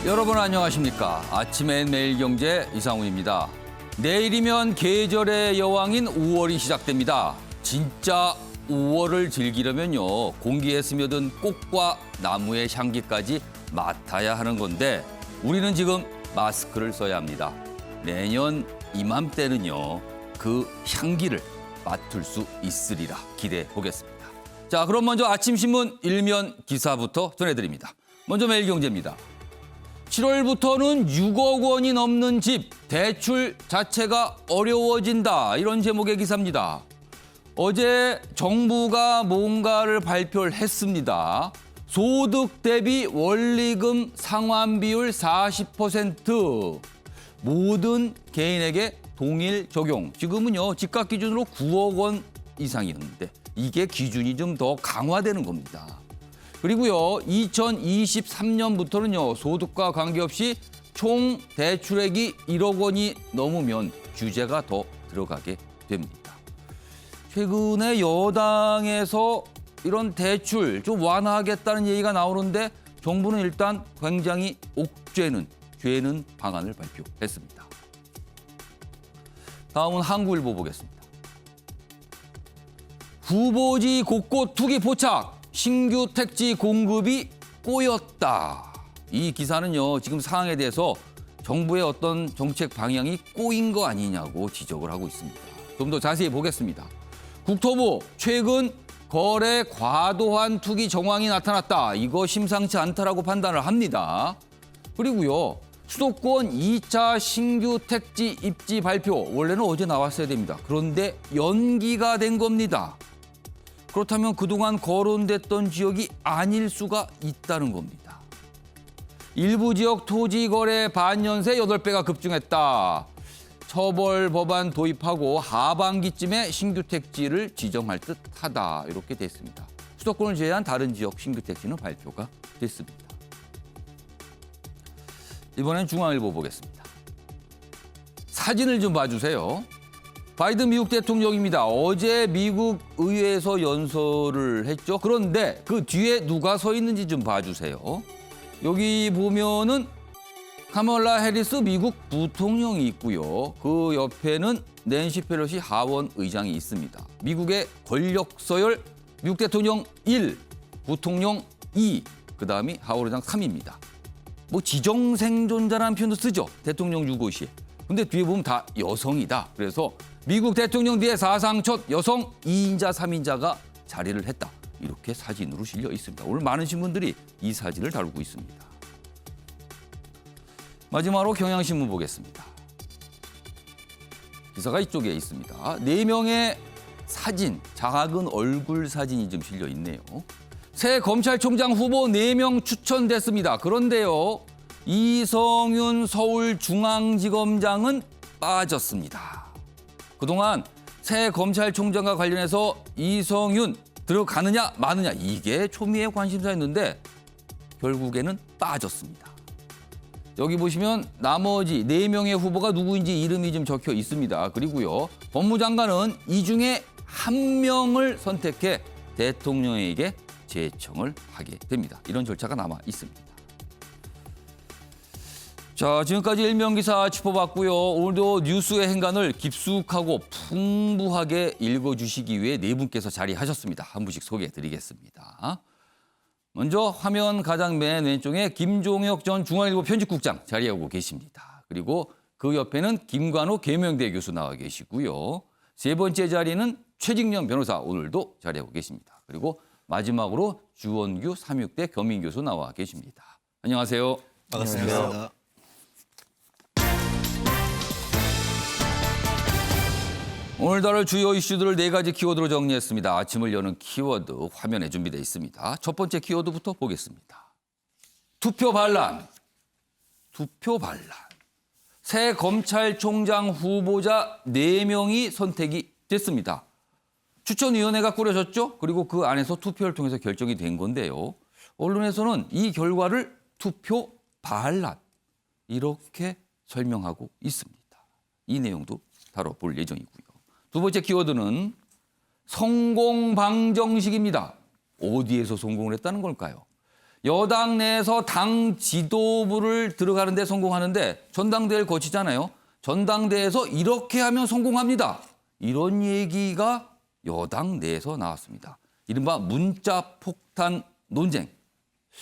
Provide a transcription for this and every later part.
여러분 안녕하십니까? 아침엔 매일경제 이상우입니다. 내일이면 계절의 여왕인 5월이 시작됩니다. 진짜 5월을 즐기려면요, 공기에 스며든 꽃과 나무의 향기까지 맡아야 하는 건데 우리는 지금 마스크를 써야 합니다. 내년 이맘때는요, 그 향기를 맡을 수 있으리라 기대해 보겠습니다. 자, 그럼 먼저 아침신문 일면 기사부터 전해드립니다. 먼저 매일경제입니다. 7월부터는 6억 원이 넘는 집, 대출 자체가 어려워진다. 이런 제목의 기사입니다. 어제 정부가 뭔가를 발표를 했습니다. 소득 대비 원리금 상환 비율 40%. 모든 개인에게 동일 적용. 지금은요, 집값 기준으로 9억 원 이상이었는데 이게 기준이 좀 더 강화되는 겁니다. 그리고요, 2023년부터는요, 소득과 관계없이 총 대출액이 1억 원이 넘으면 규제가 더 들어가게 됩니다. 최근에 여당에서 이런 대출 좀 완화하겠다는 얘기가 나오는데 정부는 일단 굉장히 옥죄는 방안을 발표했습니다. 다음은 한국일보 보겠습니다. 후보지 곳곳 투기 포착. 신규 택지 공급이 꼬였다. 이 기사는요, 지금 상황에 대해서 정부의 어떤 정책 방향이 꼬인 거 아니냐고 지적을 하고 있습니다. 좀 더 자세히 보겠습니다. 국토부, 최근 거래 과도한 투기 정황이 나타났다. 이거 심상치 않다라고 판단을 합니다. 그리고요, 수도권 2차 신규 택지 입지 발표, 원래는 어제 나왔어야 됩니다. 그런데 연기가 된 겁니다. 그렇다면 그동안 거론됐던 지역이 아닐 수가 있다는 겁니다. 일부 지역 토지 거래 반년새 8배가 급증했다. 처벌 법안 도입하고 하반기쯤에 신규 택지를 지정할 듯하다. 이렇게 됐습니다. 수도권을 제외한 다른 지역 신규 택지는 발표가 됐습니다. 이번엔 중앙일보 보겠습니다. 사진을 좀 봐주세요. 바이든 미국 대통령입니다. 어제 미국 의회에서 연설을 했죠. 그런데 그 뒤에 누가 서 있는지 좀 봐주세요. 여기 보면은 카멀라 해리스 미국 부통령이 있고요. 그 옆에는 낸시 펠로시 하원 의장이 있습니다. 미국의 권력 서열 미국 대통령 1, 부통령 2, 그다음이 하원 의장 3입니다. 뭐 지정생존자라는 표현도 쓰죠. 대통령 유고시에. 근데 뒤에 보면 다 여성이다. 그래서 미국 대통령 뒤에 사상 첫 여성 2인자, 3인자가 자리를 했다. 이렇게 사진으로 실려 있습니다. 오늘 많은 신문들이 이 사진을 다루고 있습니다. 마지막으로 경향신문 보겠습니다. 기사가 이쪽에 있습니다. 4명의 사진, 작은 얼굴 사진이 좀 실려 있네요. 새 검찰총장 후보 4명 추천됐습니다. 그런데요, 이성윤 서울중앙지검장은 빠졌습니다. 그동안 새 검찰총장과 관련해서 이성윤 들어가느냐 마느냐 이게 초미의 관심사였는데 결국에는 빠졌습니다. 여기 보시면 나머지 4명의 후보가 누구인지 이름이 좀 적혀 있습니다. 그리고요, 법무장관은 이 중에 1명을 선택해 대통령에게 제청을 하게 됩니다. 이런 절차가 남아 있습니다. 자, 지금까지 일면기사 짚어봤고요. 오늘도 뉴스의 행간을 깊숙하고 풍부하게 읽어주시기 위해 4분께서 자리하셨습니다. 한 분씩 소개해드리겠습니다. 먼저 화면 가장 맨 왼쪽에 김종혁 전 중앙일보 편집국장 자리하고 계십니다. 그리고 그 옆에는 김관호 계명대 교수 나와 계시고요. 3번째 자리는 최직련 변호사 오늘도 자리하고 계십니다. 그리고 마지막으로 주원규 삼육대 겸임교수 나와 계십니다. 안녕하세요. 반갑습니다. 오늘 다룰 주요 이슈들을 4가지 키워드로 정리했습니다. 아침을 여는 키워드 화면에 준비되어 있습니다. 첫 번째 키워드부터 보겠습니다. 투표 반란. 새 검찰총장 후보자 4명이 선택이 됐습니다. 추천위원회가 꾸려졌죠. 그리고 그 안에서 투표를 통해서 결정이 된 건데요. 언론에서는 이 결과를 투표 반란 이렇게 설명하고 있습니다. 이 내용도 다뤄볼 예정이고요. 두 번째 키워드는 성공 방정식입니다. 어디에서 성공을 했다는 걸까요? 여당 내에서 당 지도부를 들어가는 데 성공하는데 전당대회를 거치잖아요. 전당대회에서 이렇게 하면 성공합니다. 이런 얘기가 여당 내에서 나왔습니다. 이른바 문자 폭탄 논쟁.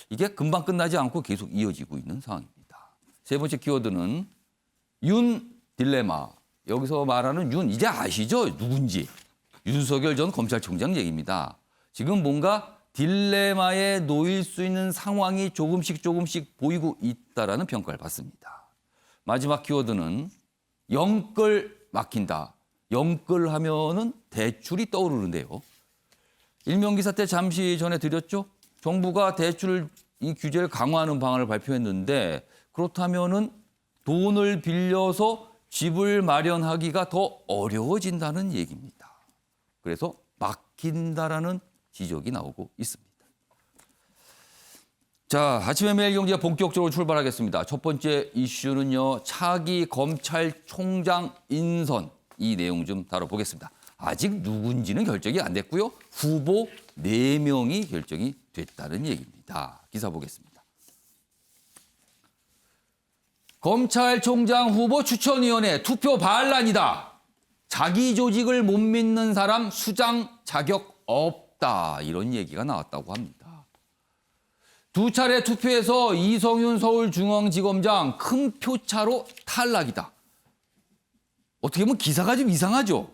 이게 금방 끝나지 않고 계속 이어지고 있는 상황입니다. 세 번째 키워드는 윤 딜레마. 여기서 말하는 윤, 이제 아시죠? 누군지. 윤석열 전 검찰총장 얘기입니다. 지금 뭔가 딜레마에 놓일 수 있는 상황이 조금씩 보이고 있다라는 평가를 받습니다. 마지막 키워드는 영끌 막힌다. 영끌 하면은 대출이 떠오르는데요. 일명기사 때 잠시 전에 드렸죠. 정부가 대출 이 규제를 강화하는 방안을 발표했는데 그렇다면은 돈을 빌려서 집을 마련하기가 더 어려워진다는 얘기입니다. 그래서 막힌다라는 지적이 나오고 있습니다. 자, 아침에 매일 경제가 본격적으로 출발하겠습니다. 첫 번째 이슈는요. 차기 검찰총장 인선. 이 내용 좀 다뤄보겠습니다. 아직 누군지는 결정이 안 됐고요. 후보 4명이 결정이 됐다는 얘기입니다. 기사 보겠습니다. 검찰총장 후보 추천위원회 투표 반란이다. 자기 조직을 못 믿는 사람 수장 자격 없다. 이런 얘기가 나왔다고 합니다. 두 차례 투표에서 이성윤 서울중앙지검장 큰 표차로 탈락이다. 어떻게 보면 기사가 좀 이상하죠.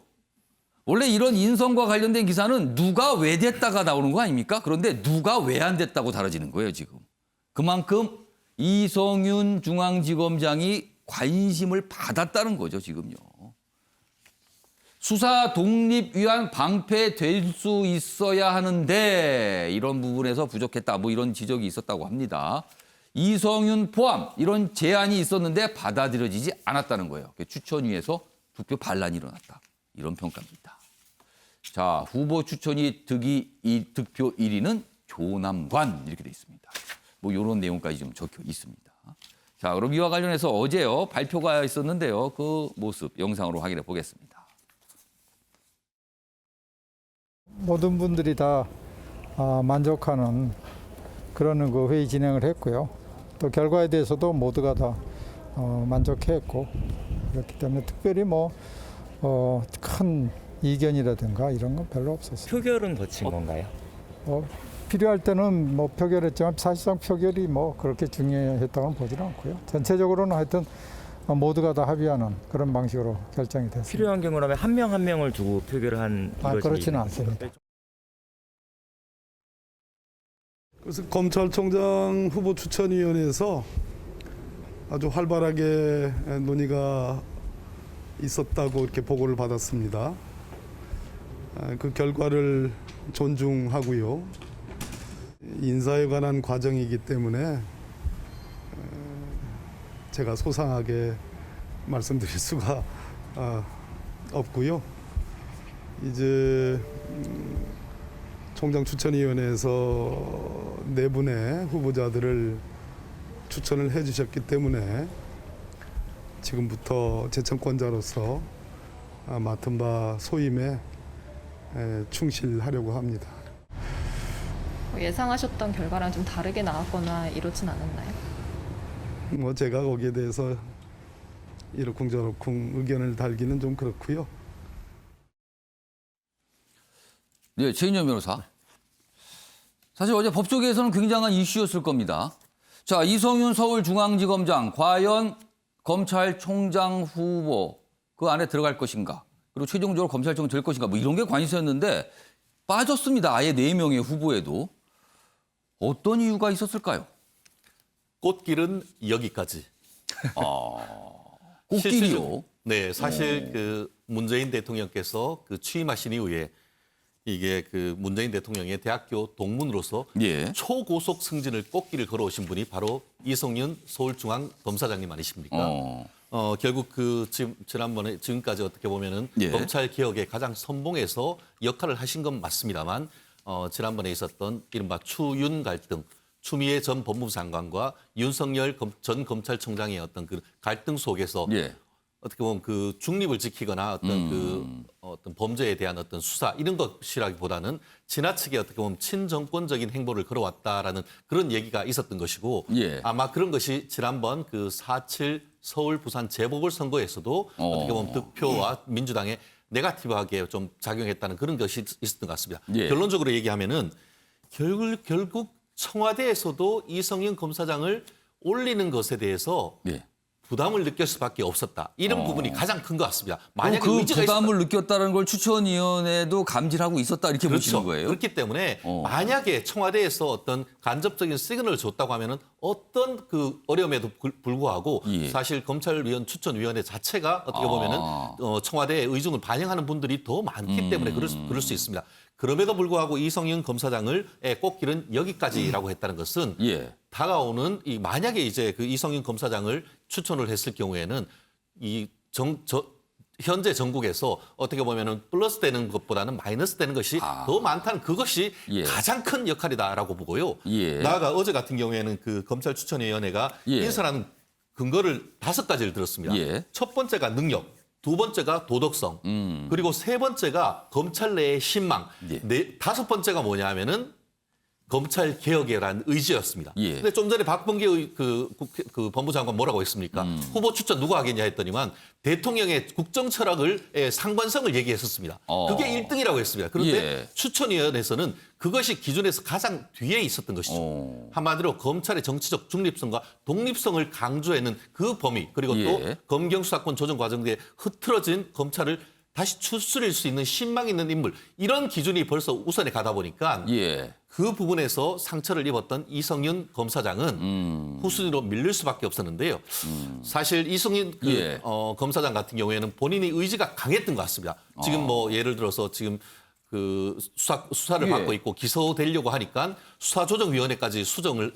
원래 이런 인선과 관련된 기사는 누가 왜 됐다가 나오는 거 아닙니까? 그런데 누가 왜 안 됐다고 달아지는 거예요, 지금. 그만큼 이성윤 중앙지검장이 관심을 받았다는 거죠, 지금요. 수사 독립 위한 방패될 수 있어야 하는데 이런 부분에서 부족했다. 뭐 이런 지적이 있었다고 합니다. 이성윤 포함 이런 제안이 있었는데 받아들여지지 않았다는 거예요. 추천위에서 투표 반란이 일어났다. 이런 평가입니다. 자, 후보 추천위 득표 1위는 조남관 이렇게 돼 있습니다. 뭐 이런 내용까지 좀 적혀 있습니다. 자, 그럼 이와 관련해서 어제요 발표가 있었는데요. 그 모습 영상으로 확인해 보겠습니다. 모든 분들이 다 만족하는 그런 그 회의 진행을 했고요. 또 결과에 대해서도 모두가 다 만족했고 그렇기 때문에 특별히 큰 이견이라든가 이런 건 별로 없었어요. 표결은 거친 건가요? 필요할 때는 표결했지만 사실상 표결이 그렇게 중요했다고는 보지는 않고요. 전체적으로는 하여튼 모두가 다 합의하는 그런 방식으로 결정이 됐습니다. 필요한 경우라면 한 명 한 명을 두고 표결을 한 이것이 그렇지는 않습니다. 그래서 검찰총장 후보 추천위원회에서 아주 활발하게 논의가 있었다고 이렇게 보고를 받았습니다. 그 결과를 존중하고요. 인사에 관한 과정이기 때문에 제가 소상하게 말씀드릴 수가 없고요. 이제 총장 추천위원회에서 4분의 후보자들을 추천을 해주셨기 때문에 지금부터 재청권자로서 맡은 바 소임에 충실하려고 합니다. 예상하셨던 결과랑 좀 다르게 나왔거나 이렇진 않았나요? 제가 거기에 대해서 이러쿵저러쿵 의견을 달기는 좀 그렇고요. 네, 최인영 변호사. 사실 어제 법조계에서는 굉장한 이슈였을 겁니다. 자, 이성윤 서울중앙지검장 과연 검찰총장 후보 그 안에 들어갈 것인가? 그리고 최종적으로 검찰총장 될 것인가? 뭐 이런 게 관심이었는데 빠졌습니다. 아예 4명의 후보에도. 어떤 이유가 있었을까요? 꽃길은 여기까지. 꽃길이요? 네, 사실 그 문재인 대통령께서 그 취임하신 이후에 이게 그 문재인 대통령의 대학교 동문으로서 예. 초고속 승진을 꽃길을 걸어오신 분이 바로 이성윤 서울중앙검사장님 아니십니까? 결국 그 지난번에 지금까지 어떻게 보면은 예. 검찰 개혁의 가장 선봉에서 역할을 하신 건 맞습니다만 지난번에 있었던 이른바 추윤 갈등, 추미애 전 법무부 장관과 윤석열 전 검찰총장의 어떤 그 갈등 속에서 예. 어떻게 보면 그 중립을 지키거나 어떤 범죄에 대한 어떤 수사 이런 것이라기보다는 지나치게 어떻게 보면 친정권적인 행보를 걸어왔다라는 그런 얘기가 있었던 것이고 예. 아마 그런 것이 지난번 그 4.7 서울 부산 재보궐선거에서도 어떻게 보면 득표와 민주당의 네거티브하게 좀 작용했다는 그런 것이 있었던 것 같습니다. 예. 결론적으로 얘기하면은 결국 청와대에서도 이성윤 검사장을 올리는 것에 대해서 예. 부담을 느낄 수밖에 없었다. 이런 부분이 가장 큰 것 같습니다. 만약 만약에 그 의지가 부담을 느꼈다는 걸 추천위원회도 감지하고 있었다 이렇게 보시는 그렇죠. 거예요? 그렇기 때문에 만약에 청와대에서 어떤 간접적인 시그널을 줬다고 하면은 어떤 그 어려움에도 불구하고 예. 사실 검찰위원 추천위원회 자체가 어떻게 보면은 청와대의 의중을 반영하는 분들이 더 많기 때문에 그럴 수 있습니다. 그럼에도 불구하고 이성윤 검사장을 꽃길은 여기까지라고 했다는 것은 예. 다가오는 이 만약에 이제 그 이성윤 검사장을 추천을 했을 경우에는 현재 전국에서 어떻게 보면은 플러스 되는 것보다는 마이너스 되는 것이 더 많다는 그것이 예. 가장 큰 역할이다라고 보고요. 예. 나아가 어제 같은 경우에는 그 검찰 추천위원회가 예. 인선하는 근거를 5가지를 들었습니다. 예. 첫 번째가 능력, 두 번째가 도덕성, 그리고 세 번째가 검찰 내의 신망, 예. 다섯 번째가 뭐냐면은 검찰 개혁이라는 의지였습니다. 예. 근데 좀 전에 박범계 그 법무장관 뭐라고 했습니까? 후보 추천 누가 하겠냐 했더니만 대통령의 국정 철학을 상관성을 얘기했었습니다. 그게 1등이라고 했습니다. 그런데 예. 추천위원회에서는 그것이 기준에서 가장 뒤에 있었던 것이죠. 한마디로 검찰의 정치적 중립성과 독립성을 강조하는 그 범위 그리고 예. 또 검경 수사권 조정 과정에 흐트러진 검찰을 다시 추스릴 수 있는 신망 있는 인물 이런 기준이 벌써 우선에 가다 보니까 예. 그 부분에서 상처를 입었던 이성윤 검사장은 후순위로 밀릴 수밖에 없었는데요. 사실 이성윤 예. 검사장 같은 경우에는 본인의 의지가 강했던 것 같습니다. 지금 뭐 예를 들어서 지금 그 수사를 예. 받고 있고 기소되려고 하니까 수사조정위원회까지 수정을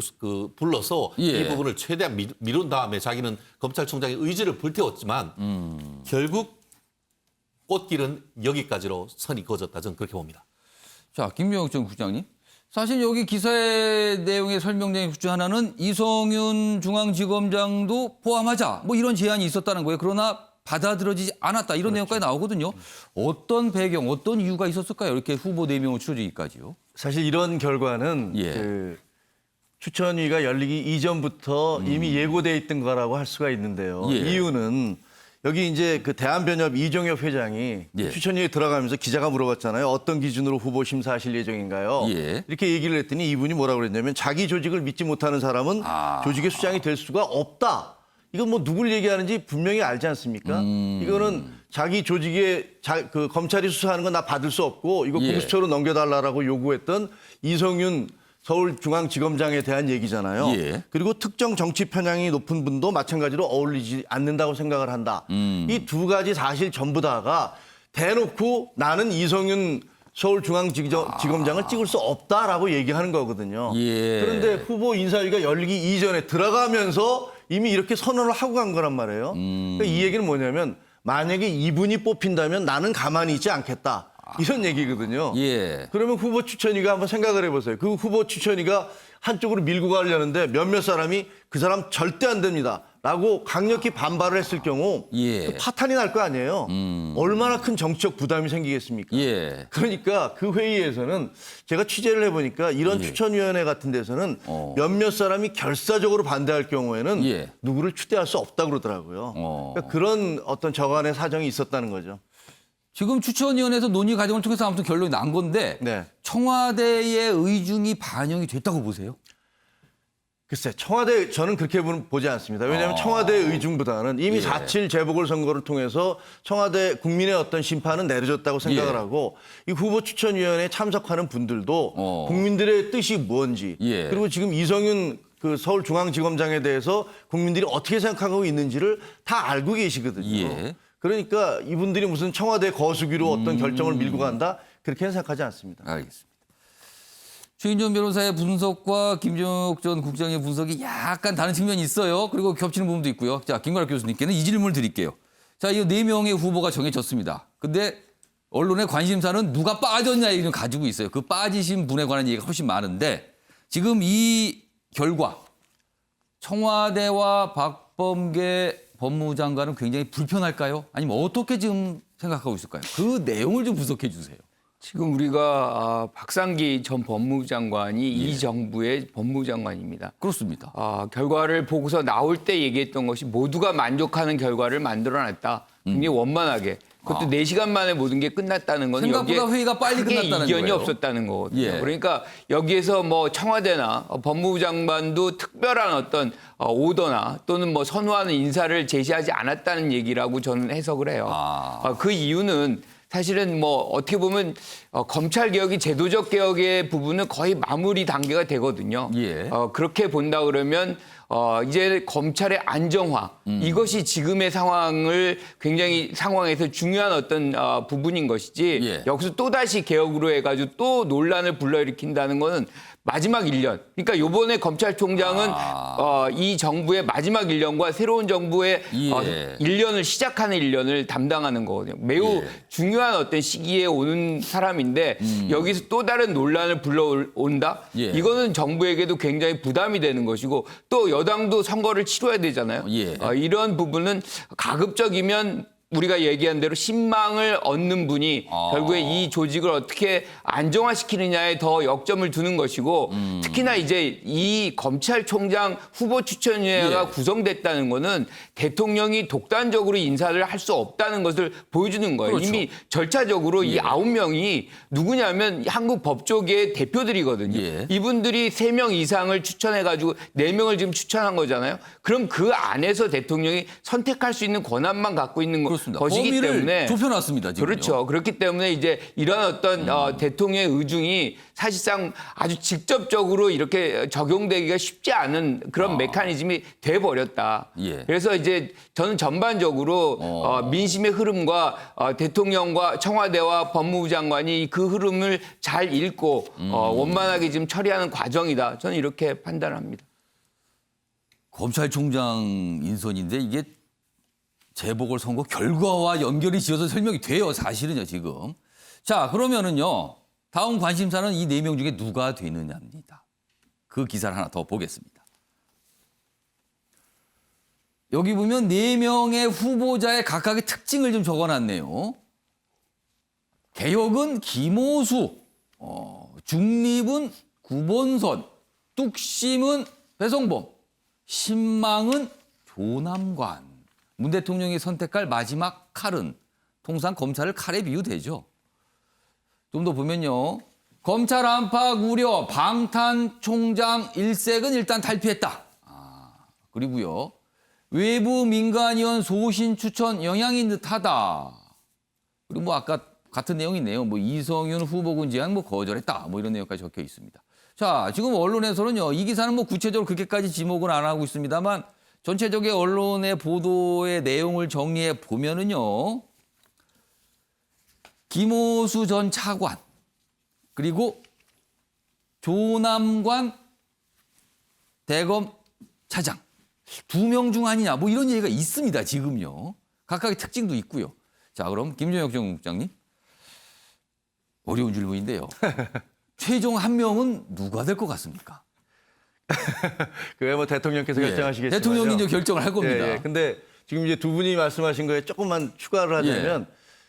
불러서 예. 이 부분을 최대한 미룬 다음에 자기는 검찰총장의 의지를 불태웠지만 결국 꽃길은 여기까지로 선이 그어졌다. 저는 그렇게 봅니다. 자, 김명욱 전 국장님. 사실 여기 기사의 내용의 설명 중 하나는 이성윤 중앙지검장도 포함하자 뭐 이런 제안이 있었다는 거예요. 그러나 받아들여지지 않았다. 이런 내용까지 나오거든요. 어떤 배경, 어떤 이유가 있었을까요? 이렇게 후보 4명을 추려지기까지요. 사실 이런 결과는 예. 그 추천위가 열리기 이전부터 이미 예고돼 있던 거라고 할 수가 있는데요. 예. 이유는 여기 이제 그 대한변협 이종엽 회장이 예. 추천위에 들어가면서 기자가 물어봤잖아요. 어떤 기준으로 후보 심사하실 예정인가요? 예. 이렇게 얘기를 했더니 이분이 뭐라고 그랬냐면 자기 조직을 믿지 못하는 사람은 조직의 수장이 될 수가 없다. 이건 뭐 누굴 얘기하는지 분명히 알지 않습니까? 이거는 자기 조직에 그 검찰이 수사하는 건 나 받을 수 없고 이거 예. 공수처로 넘겨달라고 요구했던 이성윤 서울중앙지검장에 대한 얘기잖아요. 예. 그리고 특정 정치 편향이 높은 분도 마찬가지로 어울리지 않는다고 생각을 한다. 이 두 가지 사실 전부 다가 대놓고 나는 이성윤 서울중앙지검장을 찍을 수 없다라고 얘기하는 거거든요. 예. 그런데 후보 인사위가 열리기 이전에 들어가면서 이미 이렇게 선언을 하고 간 거란 말이에요. 그러니까 이 얘기는 뭐냐면 만약에 이분이 뽑힌다면 나는 가만히 있지 않겠다. 이런 얘기거든요. 예. 그러면 후보 추천위가 한번 생각을 해보세요. 그 후보 추천위가 한쪽으로 밀고 가려는데 몇몇 사람이 그 사람 절대 안 됩니다. 라고 강력히 반발을 했을 경우 예. 그 파탄이 날 거 아니에요. 얼마나 큰 정치적 부담이 생기겠습니까? 예. 그러니까 그 회의에서는 제가 취재를 해보니까 이런 예. 추천위원회 같은 데서는 몇몇 사람이 결사적으로 반대할 경우에는 예. 누구를 추대할 수 없다고 그러더라고요. 그러니까 그런 어떤 저간의 사정이 있었다는 거죠. 지금 추천위원회에서 논의 과정을 통해서 아무튼 결론이 난 건데 네. 청와대의 의중이 반영이 됐다고 보세요? 글쎄, 청와대 저는 그렇게 보지 않습니다. 왜냐하면 청와대의 의중보다는 이미 예. 4.7 재보궐선거를 통해서 청와대 국민의 어떤 심판은 내려졌다고 생각을 예. 하고 이 후보 추천위원회에 참석하는 분들도 국민들의 뜻이 뭔지 예. 그리고 지금 이성윤 그 서울중앙지검장에 대해서 국민들이 어떻게 생각하고 있는지를 다 알고 계시거든요. 예. 그러니까 이분들이 무슨 청와대 거수기로 어떤 결정을 밀고 간다 그렇게는 생각하지 않습니다. 알겠습니다. 최인정 변호사의 분석과 김정욱 전 국장의 분석이 약간 다른 측면이 있어요. 그리고 겹치는 부분도 있고요. 자, 김관학 교수님께는 이 질문을 드릴게요. 자, 이 4명의 후보가 정해졌습니다. 근데 언론의 관심사는 누가 빠졌냐 얘기를 가지고 있어요. 그 빠지신 분에 관한 얘기가 훨씬 많은데 지금 이 결과 청와대와 박범계 법무부 장관은 굉장히 불편할까요? 아니면 어떻게 지금 생각하고 있을까요? 그 내용을 좀 분석해 주세요. 지금 우리가 박상기 전 법무부 장관이 이 정부의 법무부 장관입니다. 그렇습니다. 결과를 보고서 나올 때 얘기했던 것이 모두가 만족하는 결과를 만들어냈다. 굉장히 원만하게. 그것도 4시간 만에 모든 게 끝났다는 건 생각보다 여기에 회의가 빨리 크게 끝났다는 이견이 거예요. 없었다는 거거든요. 예. 그러니까 여기에서 뭐 청와대나 법무부 장관도 특별한 어떤 오더나 또는 뭐 선호하는 인사를 제시하지 않았다는 얘기라고 저는 해석을 해요. 그 이유는 사실은 뭐 어떻게 보면 검찰 개혁이 제도적 개혁의 부분은 거의 마무리 단계가 되거든요. 예. 그렇게 본다 그러면 이제 검찰의 안정화 이것이 지금의 상황을 굉장히 상황에서 중요한 어떤 부분인 것이지 예. 여기서 또 다시 개혁으로 해가지고 또 논란을 불러일으킨다는 거는 마지막 1년. 그러니까 이번에 검찰총장은 이 정부의 마지막 1년과 새로운 정부의 예. 1년을 시작하는 1년을 담당하는 거거든요. 매우 예. 중요한 어떤 시기에 오는 사람인데 여기서 또 다른 논란을 불러온다? 예. 이거는 정부에게도 굉장히 부담이 되는 것이고 또 여당도 선거를 치러야 되잖아요. 예. 이런 부분은 가급적이면 우리가 얘기한 대로 신망을 얻는 분이 결국에 이 조직을 어떻게 안정화시키느냐에 더 역점을 두는 것이고 특히나 이제 이 검찰총장 후보 추천위원회가 예. 구성됐다는 거는 대통령이 독단적으로 인사를 할 수 없다는 것을 보여주는 거예요. 그렇죠. 이미 절차적으로 예. 이 9명이 누구냐면 한국 법조계의 대표들이거든요. 예. 이분들이 3명 이상을 추천해가지고 4명을 지금 추천한 거잖아요. 그럼 그 안에서 대통령이 선택할 수 있는 권한만 갖고 있는 그렇습니다. 것이기 범위를 때문에 좁혀놨습니다. 지금요. 그렇죠. 그렇기 때문에 이제 이런 어떤 대통령의 의중이 사실상 아주 직접적으로 이렇게 적용되기가 쉽지 않은 그런 메커니즘이 돼버렸다. 예. 그래서 이제 저는 전반적으로 민심의 흐름과 대통령과 청와대와 법무부 장관이 그 흐름을 잘 읽고 원만하게 지금 처리하는 과정이다. 저는 이렇게 판단합니다. 검찰총장 인선인데 이게 재보궐선거 결과와 연결이 지어서 설명이 돼요. 사실은요, 지금. 자, 그러면은요. 다음 관심사는 이 4명 중에 누가 되느냐입니다. 그 기사를 하나 더 보겠습니다. 여기 보면 4명의 후보자의 각각의 특징을 좀 적어놨네요. 개혁은 김오수, 중립은 구본선, 뚝심은 배성범, 신망은 조남관. 문 대통령이 선택할 마지막 칼은 통상 검찰을 칼에 비유되죠. 좀 더 보면요. 검찰 안팎 우려, 방탄 총장 일색은 일단 탈피했다. 그리고요. 외부 민간위원 소신 추천 영향인 듯하다. 그리고 뭐 아까 같은 내용이네요. 뭐 이성윤 후보군 제안 뭐 거절했다. 뭐 이런 내용까지 적혀 있습니다. 자, 지금 언론에서는요. 이 기사는 뭐 구체적으로 그렇게까지 지목은 안 하고 있습니다만 전체적인 언론의 보도의 내용을 정리해 보면은요. 김오수 전 차관 그리고 조남관 대검 차장 2명 중 아니냐 뭐 이런 얘기가 있습니다. 지금요. 각각의 특징도 있고요. 자, 그럼 김종혁 정국장님 어려운 질문인데요. 최종 1명은 누가 될 것 같습니까? 그게 뭐 대통령께서 예, 결정하시겠지만 대통령이 이제 결정을 할 겁니다. 예. 근데 지금 이제 두 분이 말씀하신 거에 조금만 추가를 하자면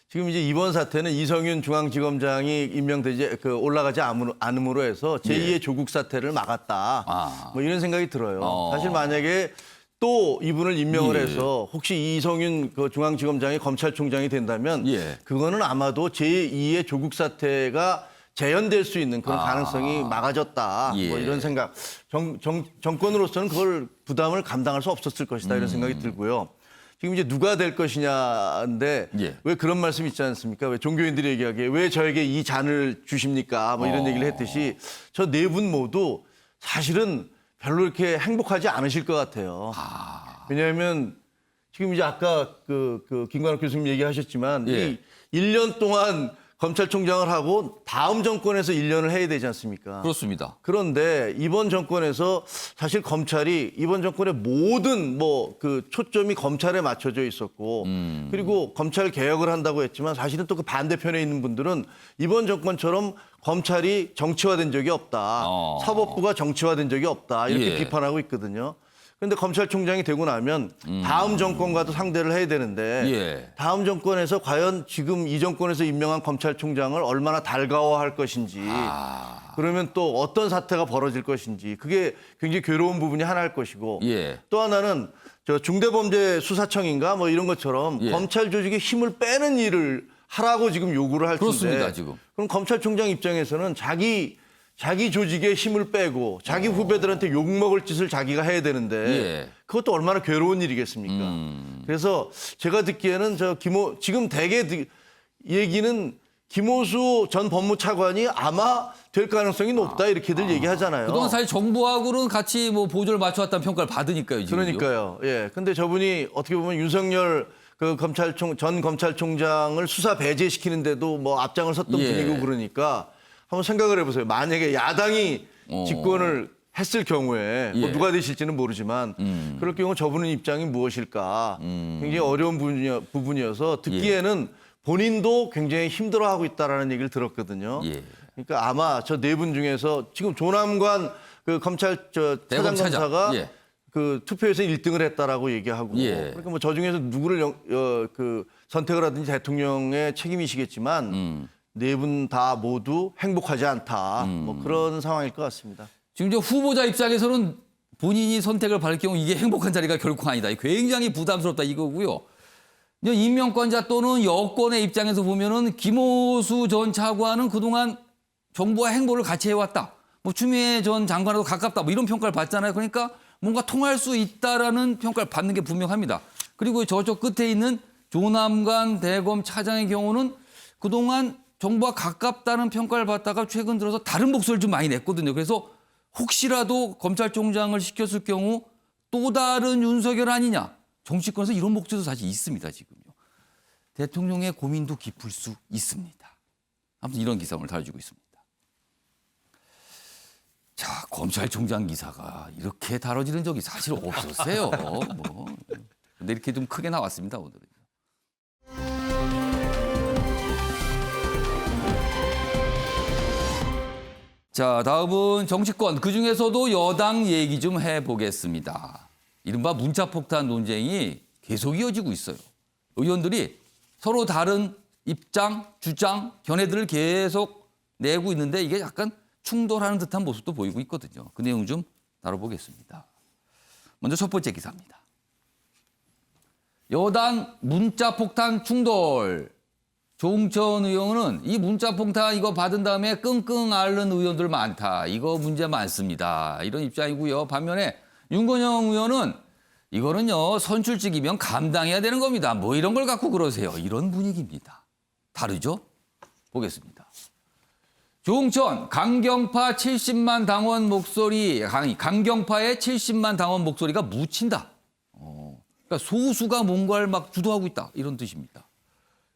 지금 이제 이번 사태는 이성윤 중앙지검장이 임명되지 올라가지 않음으로 해서 제2의 조국 사태를 막았다. 뭐 이런 생각이 들어요. 사실 만약에 또 이분을 임명을 해서 혹시 이성윤 그 중앙지검장이 검찰총장이 된다면 그거는 아마도 제2의 조국 사태가 재현될 수 있는 그런 가능성이 막아졌다. 뭐 이런 생각. 정권으로서는 그걸 부담을 감당할 수 없었을 것이다. 이런 생각이 들고요. 지금 이제 누가 될 것이냐인데 왜 그런 말씀 있지 않습니까? 왜 종교인들이 얘기하기에 왜 저에게 이 잔을 주십니까? 뭐 이런 얘기를 했듯이 저 네 분 모두 사실은 별로 이렇게 행복하지 않으실 것 같아요. 왜냐하면 지금 이제 아까 그 김관욱 교수님 얘기하셨지만 이 1년 동안 검찰총장을 하고 다음 정권에서 1년을 해야 되지 않습니까? 그렇습니다. 그런데 이번 정권에서 사실 검찰이 이번 정권의 모든 뭐 그 초점이 검찰에 맞춰져 있었고 그리고 검찰 개혁을 한다고 했지만 사실은 또 그 반대편에 있는 분들은 이번 정권처럼 검찰이 정치화된 적이 없다. 사법부가 정치화된 적이 없다. 이렇게 비판하고 있거든요. 근데 검찰총장이 되고 나면 다음 정권과도 상대를 해야 되는데 예. 다음 정권에서 과연 지금 이 정권에서 임명한 검찰총장을 얼마나 달가워할 것인지 그러면 또 어떤 사태가 벌어질 것인지 그게 굉장히 괴로운 부분이 하나일 것이고 예. 또 하나는 저 중대범죄수사청인가 뭐 이런 것처럼 예. 검찰 조직의 힘을 빼는 일을 하라고 지금 요구를 할 그렇습니다, 텐데 지금. 그럼 검찰총장 입장에서는 자기 조직의 힘을 빼고 자기 후배들한테 욕먹을 짓을 자기가 해야 되는데 예. 그것도 얼마나 괴로운 일이겠습니까? 그래서 제가 듣기에는 지금 대개 얘기는 김호수 전 법무차관이 아마 될 가능성이 높다 이렇게들 얘기하잖아요. 그동안 사실 정부하고는 같이 뭐 보조를 맞춰왔다는 평가를 받으니까요. 지금. 그러니까요. 예. 근데 저분이 어떻게 보면 윤석열 그 전 검찰총장을 수사 배제시키는데도 뭐 앞장을 섰던 예. 분이고 그러니까 한번 생각을 해보세요. 만약에 야당이 집권을 했을 경우에 뭐 예. 누가 되실지는 모르지만 그럴 경우 저분의 입장이 무엇일까 굉장히 어려운 부분이어서 듣기에는 본인도 굉장히 힘들어하고 있다라는 얘기를 들었거든요. 예. 그러니까 아마 저 네 분 중에서 지금 조남관 그 검찰 대검 차장. 차장검사가 예. 그 투표에서 1등을 했다라고 얘기하고 예. 그러니까 뭐 저 중에서 누구를 선택을 하든지 대통령의 책임이시겠지만 네 분 다 모두 행복하지 않다. 뭐 그런 상황일 것 같습니다. 지금 이제 후보자 입장에서는 본인이 선택을 받을 경우 이게 행복한 자리가 결코 아니다. 굉장히 부담스럽다 이거고요. 임명권자 또는 여권의 입장에서 보면은 김호수 전 차관은 그동안 정부와 행보를 같이 해왔다. 뭐 추미애 전 장관하고 가깝다. 뭐 이런 평가를 받잖아요. 그러니까 뭔가 통할 수 있다라는 평가를 받는 게 분명합니다. 그리고 저쪽 끝에 있는 조남관 대검 차장의 경우는 그동안 정부와 가깝다는 평가를 받다가 최근 들어서 다른 목소리를 좀 많이 냈거든요. 그래서 혹시라도 검찰총장을 시켰을 경우 또 다른 윤석열 아니냐. 정치권에서 이런 목소리도 사실 있습니다, 지금요. 대통령의 고민도 깊을 수 있습니다. 아무튼 이런 기사 오늘 다뤄주고 있습니다. 자, 검찰총장 기사가 이렇게 다뤄지는 적이 사실 없었어요. 뭐. 근데 이렇게 좀 크게 나왔습니다, 오늘은. 자, 다음은 정치권, 그중에서도 여당 얘기 좀 해보겠습니다. 이른바 문자폭탄 논쟁이 계속 이어지고 있어요. 의원들이 서로 다른 입장, 주장, 견해들을 계속 내고 있는데 이게 약간 충돌하는 듯한 모습도 보이고 있거든요. 그 내용 좀 다뤄보겠습니다. 먼저 첫 번째 기사입니다. 여당 문자폭탄 충돌. 조응천 의원은 이 문자폭탄 이거 받은 다음에 끙끙 앓는 의원들 많다. 이거 문제 많습니다. 이런 입장이고요. 반면에 윤건영 의원은 이거는요 선출직이면 감당해야 되는 겁니다. 뭐 이런 걸 갖고 그러세요. 이런 분위기입니다. 다르죠? 보겠습니다. 조응천 강경파 70만 당원 목소리 강경파의 70만 당원 목소리가 묻힌다. 그러니까 소수가 뭔가를 막 주도하고 있다. 이런 뜻입니다.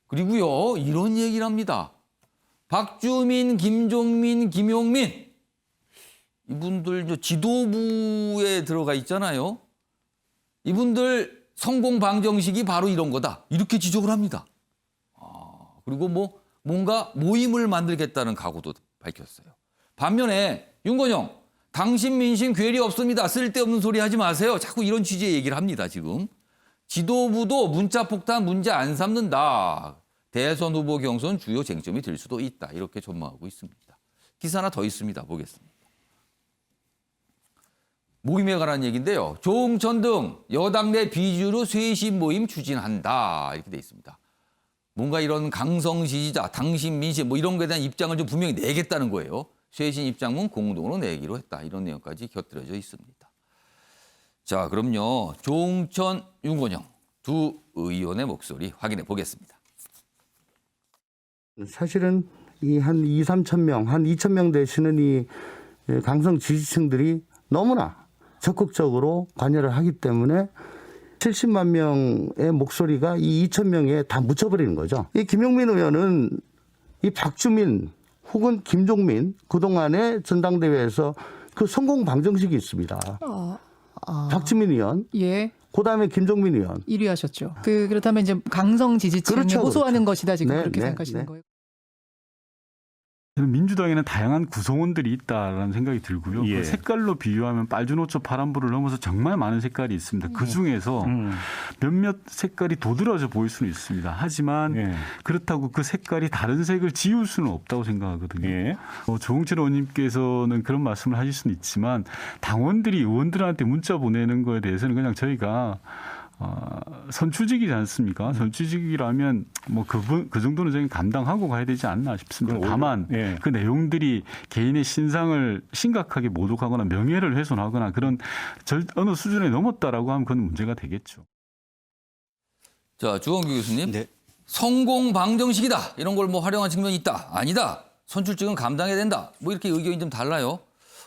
그리고요 이런 얘기를 합니다. 박주민, 김종민, 김용민 이분들 지도부에 들어가 있잖아요. 이분들 성공 방정식이 바로 이런 거다. 이렇게 지적을 합니다. 그리고 뭐 뭔가 모임을 만들겠다는 각오도 밝혔어요. 반면에 윤건영 당신 민심 괴리 없습니다. 쓸데없는 소리 하지 마세요. 자꾸 이런 취지의 얘기를 합니다. 지금. 지도부도 문자폭탄 문제 안 삼는다. 대선 후보 경선 주요 쟁점이 될 수도 있다. 이렇게 전망하고 있습니다. 기사 하나 더 있습니다. 보겠습니다. 모임에 관한 얘기인데요. 조응천 등 여당 내 비주류 쇄신 모임 추진한다. 이렇게 돼 있습니다. 뭔가 이런 강성 지지자, 당신 민심 뭐 이런 거에 대한 입장을 좀 분명히 내겠다는 거예요. 쇄신 입장문 공동으로 내기로 했다. 이런 내용까지 곁들여져 있습니다. 자, 그럼요. 조응천, 윤건영 두 의원의 목소리 확인해 보겠습니다. 사실은 이 한 2, 3천 명, 한 2천 명 되시는 이 강성 지지층들이 너무나 적극적으로 관여를 하기 때문에 70만 명의 목소리가 이 2천 명에 다 묻혀버리는 거죠. 이 김용민 의원은 이 박주민 혹은 김종민 그동안의 전당대회에서 그 성공 방정식이 있습니다. 박주민 의원, 예, 그다음에 김종민 의원 1위 하셨죠. 그렇다면 이제 강성 지지층에 그렇죠, 호소하는 그렇죠. 것이다 지금 네, 그렇게 네, 생각하시는 네. 거예요? 저는 민주당에는 다양한 구성원들이 있다라는 생각이 들고요. 예. 그 색깔로 비유하면 빨주노초 파란불을 넘어서 정말 많은 색깔이 있습니다. 그중에서 몇몇 색깔이 도드라져 보일 수는 있습니다. 하지만 예. 그렇다고 그 색깔이 다른 색을 지울 수는 없다고 생각하거든요. 예. 조홍철 의원님께서는 그런 말씀을 하실 수는 있지만 당원들이 의원들한테 문자 보내는 거에 대해서는 그냥 저희가 선출직이지 않습니까? 선출직이라면 뭐 그 정도는 저희 감당하고 가야 되지 않나 싶습니다. 다만 예. 그 내용들이 개인의 신상을 심각하게 모독하거나 명예를 훼손하거나 그런 어느 수준에 넘었다라고 하면 그건 문제가 되겠죠. 자, 주원규 교수님. 네. 성공 방정식이다. 이런 걸 뭐 활용한 측면이 있다. 아니다. 선출직은 감당해야 된다. 뭐 이렇게 의견이 좀 달라요.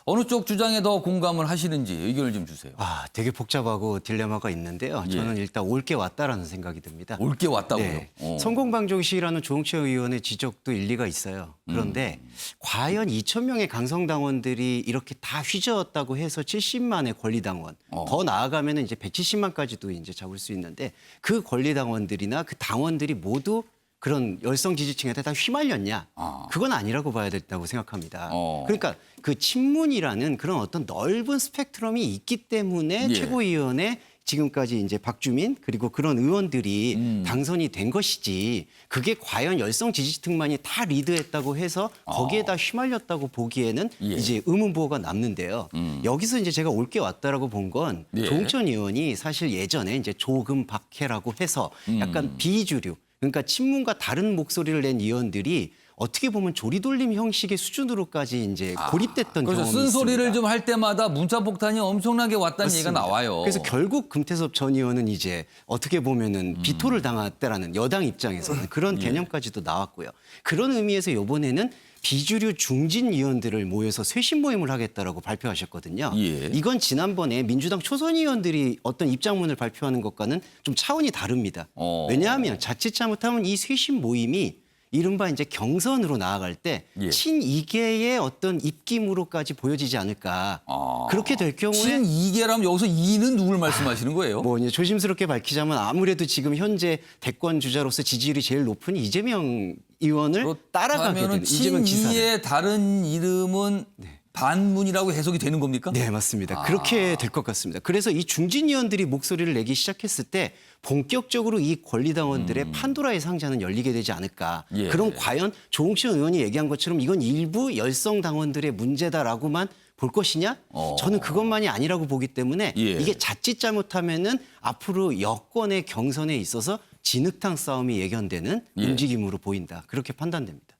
어느 쪽 주장에 더 공감을 하시는지 의견을 좀 주세요. 되게 복잡하고 딜레마가 있는데요. 저는 일단 옳게 왔다라는 생각이 듭니다. 옳게 왔다고요? 네. 성공방정식이라는 조홍철 의원의 지적도 일리가 있어요. 그런데 과연 2,000명의 강성당원들이 이렇게 다 휘저었다고 해서 70만의 권리당원, 더 나아가면 이제 170만까지도 이제 잡을 수 있는데 그 권리당원들이나 그 당원들이 모두 그런 열성 지지층한테 다 휘말렸냐? 그건 아니라고 봐야 된다고 생각합니다. 그러니까 그 친문이라는 그런 어떤 넓은 스펙트럼이 있기 때문에 예. 최고위원회 지금까지 이제 박주민 그리고 그런 의원들이 당선이 된 것이지 그게 과연 열성 지지층만이 다 리드했다고 해서 거기에 다 휘말렸다고 보기에는 예. 이제 의문부호가 남는데요. 여기서 이제 제가 옳게 왔다라고 본 건 예. 조홍천 의원이 사실 예전에 이제 조금 박해라고 해서 약간 비주류 그러니까 친문과 다른 목소리를 낸 의원들이 어떻게 보면 조리돌림 형식의 수준으로까지 이제 고립됐던 그래서 경험이 쓴소리를 있습니다. 좀 할 때마다 문자 폭탄이 엄청나게 왔다는 맞습니다. 얘기가 나와요. 그래서 결국 금태섭 전 의원은 이제 어떻게 보면은 비토를 당했다라는 여당 입장에서는 그런 개념까지도 나왔고요. 그런 의미에서 이번에는 비주류 중진 의원들을 모여서 쇄신 모임을 하겠다라고 발표하셨거든요. 예. 이건 지난번에 민주당 초선 의원들이 어떤 입장문을 발표하는 것과는 좀 차원이 다릅니다. 왜냐하면 자칫 잘못하면 이 쇄신 모임이 이른바 이제 경선으로 나아갈 때 예. 친이계의 어떤 입김으로까지 보여지지 않을까. 그렇게 될 경우에 친이계라면 여기서 이는 누굴 말씀하시는 거예요? 뭐 이제 조심스럽게 밝히자면 아무래도 지금 현재 대권 주자로서 지지율이 제일 높은 이재명 의원을 따라가게 되는 이재명 지사를. 친이의 다른 이름은 반문이라고 해석이 되는 겁니까? 네, 맞습니다. 그렇게 될 것 같습니다. 그래서 이 중진 의원들이 목소리를 내기 시작했을 때 본격적으로 이 권리당원들의 판도라의 상자는 열리게 되지 않을까. 예. 그럼 과연 조홍천 의원이 얘기한 것처럼 이건 일부 열성 당원들의 문제다라고만 볼 것이냐? 저는 그것만이 아니라고 보기 때문에 예. 이게 자칫 잘못하면은 앞으로 여권의 경선에 있어서 진흙탕 싸움이 예견되는 예. 움직임으로 보인다. 그렇게 판단됩니다.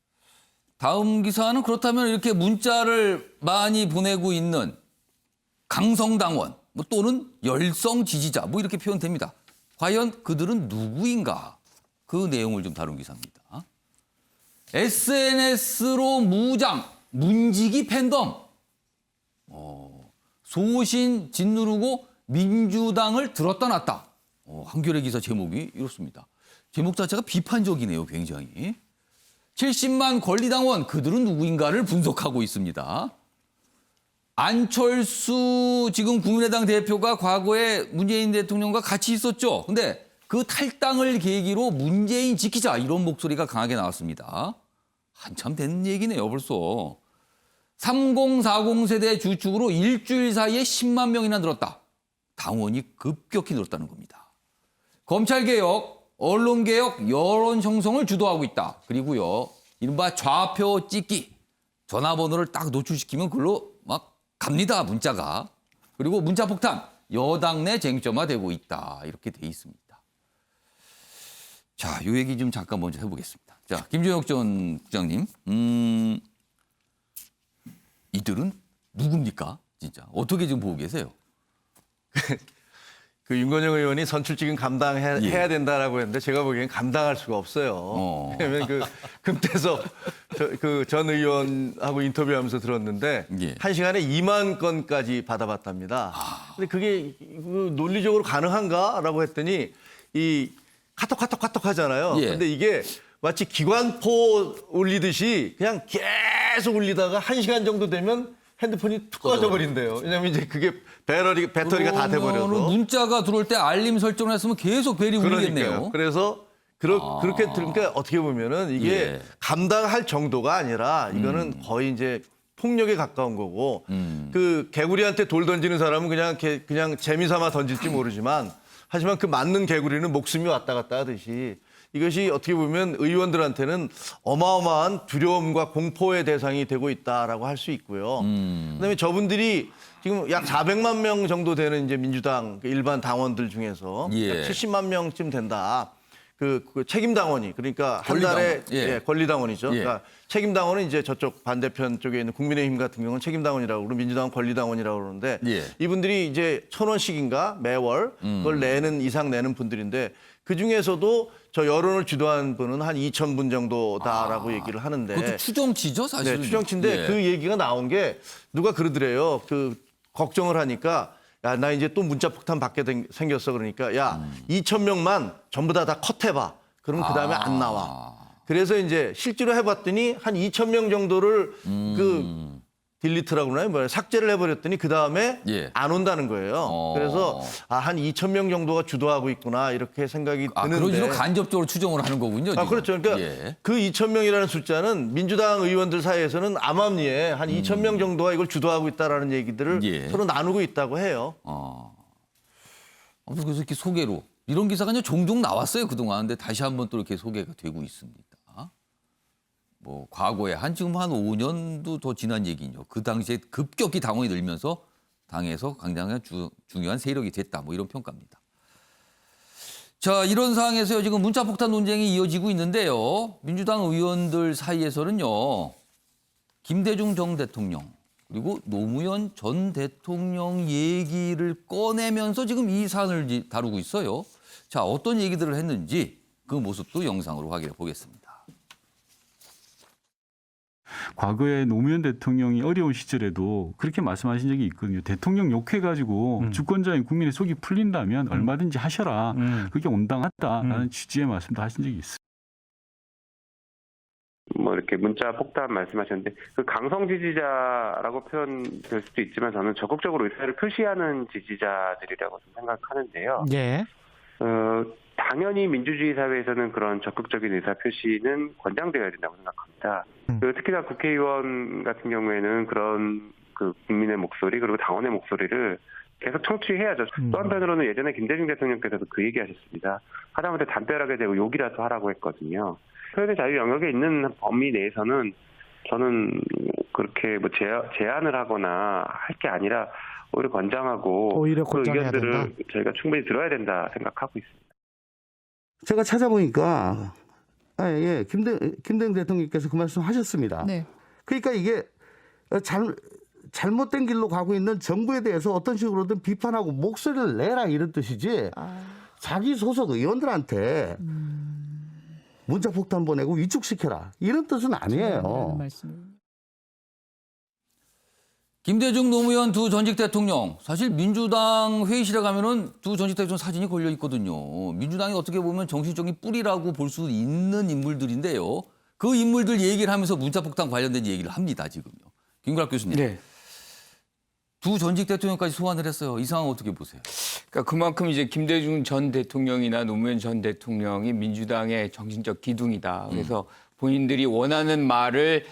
다음 기사는 그렇다면 이렇게 문자를 많이 보내고 있는 강성당원 뭐 또는 열성 지지자 뭐 이렇게 표현됩니다. 과연 그들은 누구인가? 그 내용을 좀 다룬 기사입니다. SNS로 무장, 문지기 팬덤. 소신 짓누르고 민주당을 들었다 놨다. 한겨레 기사 제목이 이렇습니다. 제목 자체가 비판적이네요, 굉장히. 70만 권리당원 그들은 누구인가를 분석하고 있습니다. 안철수 지금 국민의당 대표가 과거에 문재인 대통령과 같이 있었죠. 근데 그 탈당을 계기로 문재인 지키자 이런 목소리가 강하게 나왔습니다. 한참 된 얘기네요, 벌써. 3040 세대 주축으로 일주일 사이에 10만 명이나 늘었다. 당원이 급격히 늘었다는 겁니다. 검찰개혁, 언론개혁, 여론 형성을 주도하고 있다. 그리고요, 이른바 좌표 찍기. 전화번호를 딱 노출시키면 그걸로 막 갑니다, 문자가. 그리고 문자 폭탄, 여당 내 쟁점화되고 있다. 이렇게 돼 있습니다. 자, 이 얘기 좀 잠깐 먼저 해보겠습니다. 자, 김종혁 전 국장님. 이들은 누굽니까? 진짜. 어떻게 지금 보고 계세요? 그 윤건영 의원이 선출직은 감당해야 된다라고 했는데 제가 보기엔 감당할 수가 없어요. 왜냐하면 그 금태섭 그 전 의원하고 인터뷰하면서 들었는데 예. 1시간에 2만 건까지 받아봤답니다. 근데 그게 논리적으로 가능한가라고 했더니 이 카톡 하잖아요. 예. 근데 이게 마치 기관포 울리듯이 그냥 계속 울리다가 1시간 정도 되면 핸드폰이 툭 꺼져버린대요. 왜냐하면 이제 그게 배터리가 다 돼버려서. 문자가 들어올 때 알림 설정을 했으면 계속 벨이 울리겠네요. 그래서 그렇게 그러니까 어떻게 보면은 이게 예. 감당할 정도가 아니라 이거는 거의 이제 폭력에 가까운 거고 그 개구리한테 돌 던지는 사람은 그냥 재미삼아 던질지 모르지만 하지만 그 맞는 개구리는 목숨이 왔다 갔다 하듯이 이것이 어떻게 보면 의원들한테는 어마어마한 두려움과 공포의 대상이 되고 있다라고 할 수 있고요. 그다음에 저분들이 지금 약 400만 명 정도 되는 이제 민주당 일반 당원들 중에서 예. 약 70만 명쯤 된다. 그 책임 당원이 그러니까 한 권리당원. 달에 예. 권리 당원이죠. 예. 그러니까 책임 당원은 이제 저쪽 반대편 쪽에 있는 국민의힘 같은 경우는 책임 당원이라고 그러고 민주당은 권리 당원이라고 그러는데 예. 이분들이 이제 1,000원씩인가 매월 그걸 내는 이상 내는 분들인데 그 중에서도 저 여론을 주도한 분은 한 2,000분 정도다라고 얘기를 하는데 그것도 추정치죠, 사실은. 네, 추정치인데 예. 그 얘기가 나온 게 누가 그러더래요. 그 걱정을 하니까 야, 나 이제 또 문자 폭탄 받게 생겼어. 그러니까 야, 2,000명만 전부 다 컷해봐. 그러면 그 다음에 안 나와. 그래서 이제 실제로 해봤더니 한 2,000명 정도를 그 딜리트라고 그러나요? 뭐야, 삭제를 해버렸더니 그 다음에 예. 안 온다는 거예요. 그래서 한 2,000명 정도가 주도하고 있구나 이렇게 생각이 드는데. 그런 식으로 간접적으로 추정을 하는 거군요. 지금. 그렇죠. 그러니까 예. 그 2,000명이라는 숫자는 민주당 의원들 사이에서는 암암리에 한 2,000명 정도가 이걸 주도하고 있다라는 얘기들을 예. 서로 나누고 있다고 해요. 아무튼 그래서 이렇게 소개로 이런 기사가 이제 종종 나왔어요 그동안. 근데 다시 한번 또 이렇게 소개가 되고 있습니다. 뭐 과거에 지금 한 5년도 더 지난 얘기죠. 그 당시에 급격히 당원이 늘면서 당에서 굉장히 중요한 세력이 됐다. 뭐 이런 평가입니다. 자, 이런 상황에서요. 지금 문자폭탄 논쟁이 이어지고 있는데요. 민주당 의원들 사이에서는요. 김대중 전 대통령 그리고 노무현 전 대통령 얘기를 꺼내면서 지금 이 사안을 다루고 있어요. 자, 어떤 얘기들을 했는지 그 모습도 영상으로 확인해 보겠습니다. 과거에 노무현 대통령이 어려운 시절에도 그렇게 말씀하신 적이 있거든요. 대통령 욕해가지고 주권자인 국민의 속이 풀린다면 얼마든지 하셔라. 그게 온당하다라는 취지의 말씀도 하신 적이 있습니다. 뭐 이렇게 문자 폭탄 말씀하셨는데 그 강성 지지자라고 표현될 수도 있지만 저는 적극적으로 의사를 표시하는 지지자들이라고 좀 생각하는데요. 예. 당연히 민주주의 사회에서는 그런 적극적인 의사 표시는 권장되어야 된다고 생각합니다. 특히나 국회의원 같은 경우에는 그런 그 국민의 목소리 그리고 당원의 목소리를 계속 청취해야죠. 또 한편으로는 예전에 김대중 대통령께서도 그 얘기하셨습니다. 하다못해 담벼락에 대고 욕이라도 하라고 했거든요. 표현의 자유 영역에 있는 범위 내에서는 저는 그렇게 뭐 제한을 하거나 할 게 아니라 오히려 권장하고 오히려 그 권장해야 의견들을 된다. 저희가 충분히 들어야 된다 생각하고 있습니다. 제가 찾아보니까 김대중 대통령께서 그 말씀 하셨습니다. 네. 그러니까 이게 잘못된 길로 가고 있는 정부에 대해서 어떤 식으로든 비판하고 목소리를 내라 이런 뜻이지. 자기 소속 의원들한테 문자 폭탄 보내고 위축시켜라 이런 뜻은 아니에요. 김대중 노무현 두 전직 대통령 사실 민주당 회의실에 가면은 두 전직 대통령 사진이 걸려 있거든요. 민주당이 어떻게 보면 정신적인 뿌리라고 볼 수 있는 인물들인데요. 그 인물들 얘기를 하면서 문자폭탄 관련된 얘기를 합니다. 지금요. 김구락 교수님. 네. 두 전직 대통령까지 소환을 했어요. 이 상황 어떻게 보세요? 그러니까 그만큼 이제 김대중 전 대통령이나 노무현 전 대통령이 민주당의 정신적 기둥이다. 그래서 본인들이 원하는 말을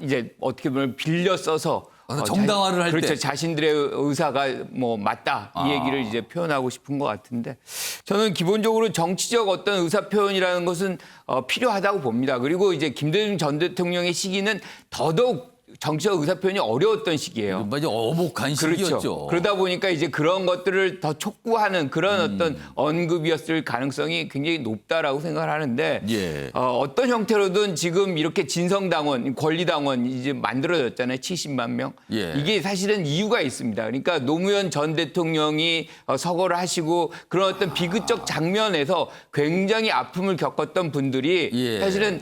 이제 어떻게 보면 빌려 써서 정당화를 할 때. 그렇죠. 자신들의 의사가 뭐 맞다 이 얘기를 이제 표현하고 싶은 것 같은데 저는 기본적으로 정치적 어떤 의사 표현이라는 것은 필요하다고 봅니다. 그리고 이제 김대중 전 대통령의 시기는 더더욱 정치적 의사 표현이 어려웠던 시기예요. 맞아, 어목한 시기였죠. 그렇죠. 그러다 보니까 이제 그런 것들을 더 촉구하는 그런 어떤 언급이었을 가능성이 굉장히 높다라고 생각을 하는데 예. 어떤 형태로든 지금 이렇게 진성당원, 권리당원 이제 만들어졌잖아요. 70만 명. 예. 이게 사실은 이유가 있습니다. 그러니까 노무현 전 대통령이 서거를 하시고 그런 어떤 비극적 장면에서 굉장히 아픔을 겪었던 분들이 예. 사실은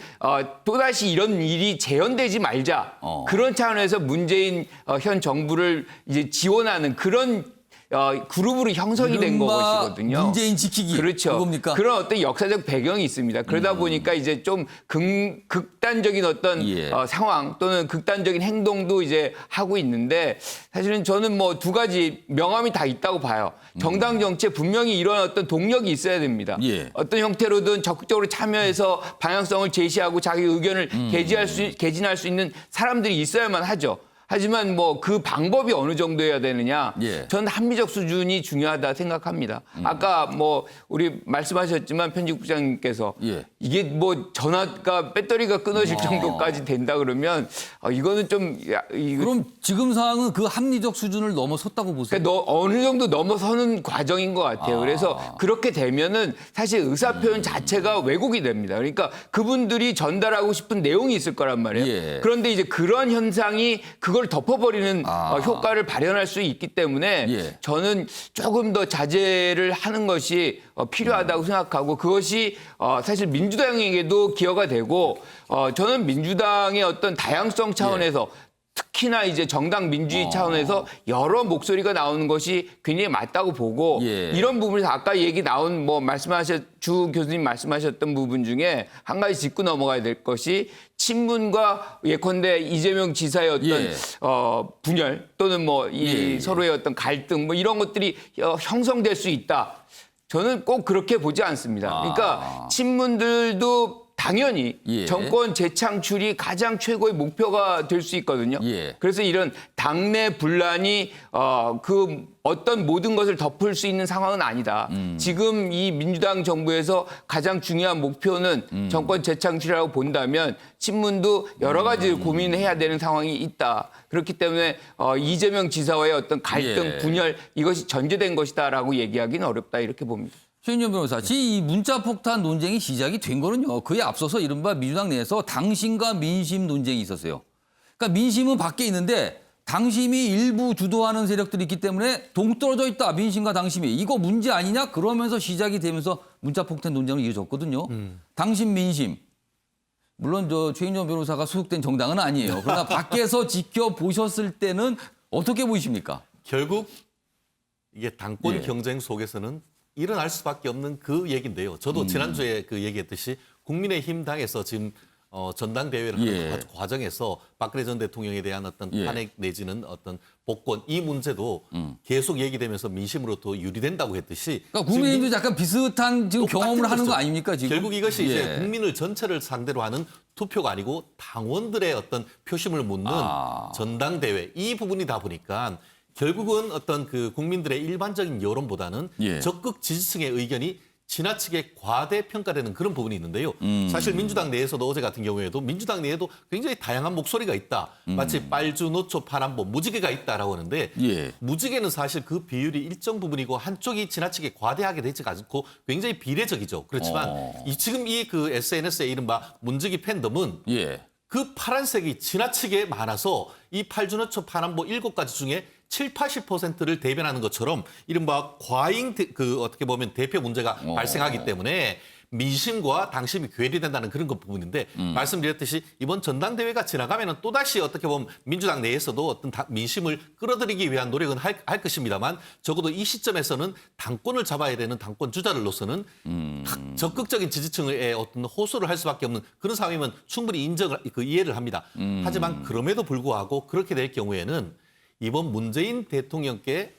또다시 이런 일이 재현되지 말자. 그런 차원에서 문재인 현 정부를 이제 지원하는 그런 그룹으로 형성이 된 이른바 것이거든요. 문재인 지키기. 그렇죠. 그겁니까? 그런 어떤 역사적 배경이 있습니다. 그러다 보니까 이제 좀 극단적인 어떤 예. 상황 또는 극단적인 행동도 이제 하고 있는데 사실은 저는 뭐 두 가지 명암이 다 있다고 봐요. 정당 정치에 분명히 이런 어떤 동력이 있어야 됩니다. 예. 어떤 형태로든 적극적으로 참여해서 방향성을 제시하고 자기 의견을 개진할 수 있는 사람들이 있어야만 하죠. 하지만 뭐 그 방법이 어느 정도여야 되느냐. 예. 저는 합리적 수준이 중요하다 생각합니다. 아까 뭐 우리 말씀하셨지만 편집국장님께서 예. 이게 뭐 전화가 배터리가 끊어질 정도까지 된다 그러면 이거는 좀 그럼 지금 상황은 그 합리적 수준을 넘어섰다고 보세요? 그러니까 어느 정도 넘어서는 과정인 것 같아요. 그래서 그렇게 되면은 사실 의사표현 자체가 왜곡이 됩니다. 그러니까 그분들이 전달하고 싶은 내용이 있을 거란 말이에요. 예. 그런데 이제 그런 현상이 그걸 덮어버리는 효과를 발현할 수 있기 때문에 예. 저는 조금 더 자제를 하는 것이 필요하다고 생각하고 그것이 사실 민주당에게도 기여가 되고 저는 민주당의 어떤 다양성 차원에서 특히나 이제 정당 민주주의 차원에서 여러 목소리가 나오는 것이 굉장히 맞다고 보고 예. 이런 부분에서 아까 얘기 나온 뭐 주 교수님 말씀하셨던 부분 중에 한 가지 짚고 넘어가야 될 것이 친문과 예컨대 이재명 지사의 어떤 예. 분열 또는 뭐 이 예. 서로의 어떤 갈등 뭐 이런 것들이 형성될 수 있다. 저는 꼭 그렇게 보지 않습니다. 그러니까 친문들도 당연히 예. 정권 재창출이 가장 최고의 목표가 될 수 있거든요. 예. 그래서 이런 당내 분란이 그 어떤 모든 것을 덮을 수 있는 상황은 아니다. 지금 이 민주당 정부에서 가장 중요한 목표는 정권 재창출이라고 본다면 친문도 여러 가지 고민해야 되는 상황이 있다. 그렇기 때문에 이재명 지사와의 어떤 갈등, 예. 분열 이것이 전제된 것이다라고 얘기하기는 어렵다 이렇게 봅니다. 최인정 변호사, 이 문자폭탄 논쟁이 시작이 된 거는요. 그에 앞서서 이른바 민주당 내에서 당심과 민심 논쟁이 있었어요. 그러니까 민심은 밖에 있는데 당심이 일부 주도하는 세력들이 있기 때문에 동떨어져 있다. 민심과 당심이. 이거 문제 아니냐? 그러면서 시작이 되면서 문자폭탄 논쟁으로 이어졌거든요. 당심, 민심. 물론 최인정 변호사가 소속된 정당은 아니에요. 그러나 밖에서 지켜보셨을 때는 어떻게 보이십니까? 결국 이게 당권 예. 경쟁 속에서는 일어날 수밖에 없는 그 얘기인데요. 저도 지난주에 그 얘기했듯이 국민의힘 당에서 지금 전당대회를 하는 예. 과정에서 박근혜 전 대통령에 대한 어떤 예. 탄핵 내지는 어떤 복권 이 문제도 계속 얘기되면서 민심으로 또 유리된다고 했듯이 그러니까 국민의힘도 약간 비슷한 지금 경험을 하는 거 아닙니까 지금? 결국 이것이 예. 이제 국민을 전체를 상대로 하는 투표가 아니고 당원들의 어떤 표심을 묻는 전당대회 이 부분이다 보니까 결국은 어떤 그 국민들의 일반적인 여론보다는 예. 적극 지지층의 의견이 지나치게 과대평가되는 그런 부분이 있는데요. 사실 민주당 내에서도 어제 같은 경우에도 민주당 내에도 굉장히 다양한 목소리가 있다. 마치 빨주, 노초, 파란보, 무지개가 있다라고 하는데 예. 무지개는 사실 그 비율이 일정 부분이고 한쪽이 지나치게 과대하게 되지 않고 굉장히 비례적이죠. 그렇지만 지금 이 그 SNS의 이른바 문지기 팬덤은 예. 그 파란색이 지나치게 많아서 이 팔주노초 파란보 7가지 중에 70~80%를 대변하는 것처럼 이른바 과잉 어떻게 보면 대표 문제가 발생하기 때문에 민심과 당심이 괴리된다는 그런 것 부분인데 말씀드렸듯이 이번 전당대회가 지나가면은 또다시 어떻게 보면 민주당 내에서도 어떤 민심을 끌어들이기 위한 노력은 할 것입니다만 적어도 이 시점에서는 당권을 잡아야 되는 당권 주자들로서는 적극적인 지지층의 어떤 호소를 할 수밖에 없는 그런 상황이면 충분히 이해를 합니다. 하지만 그럼에도 불구하고 그렇게 될 경우에는 이번 문재인 대통령께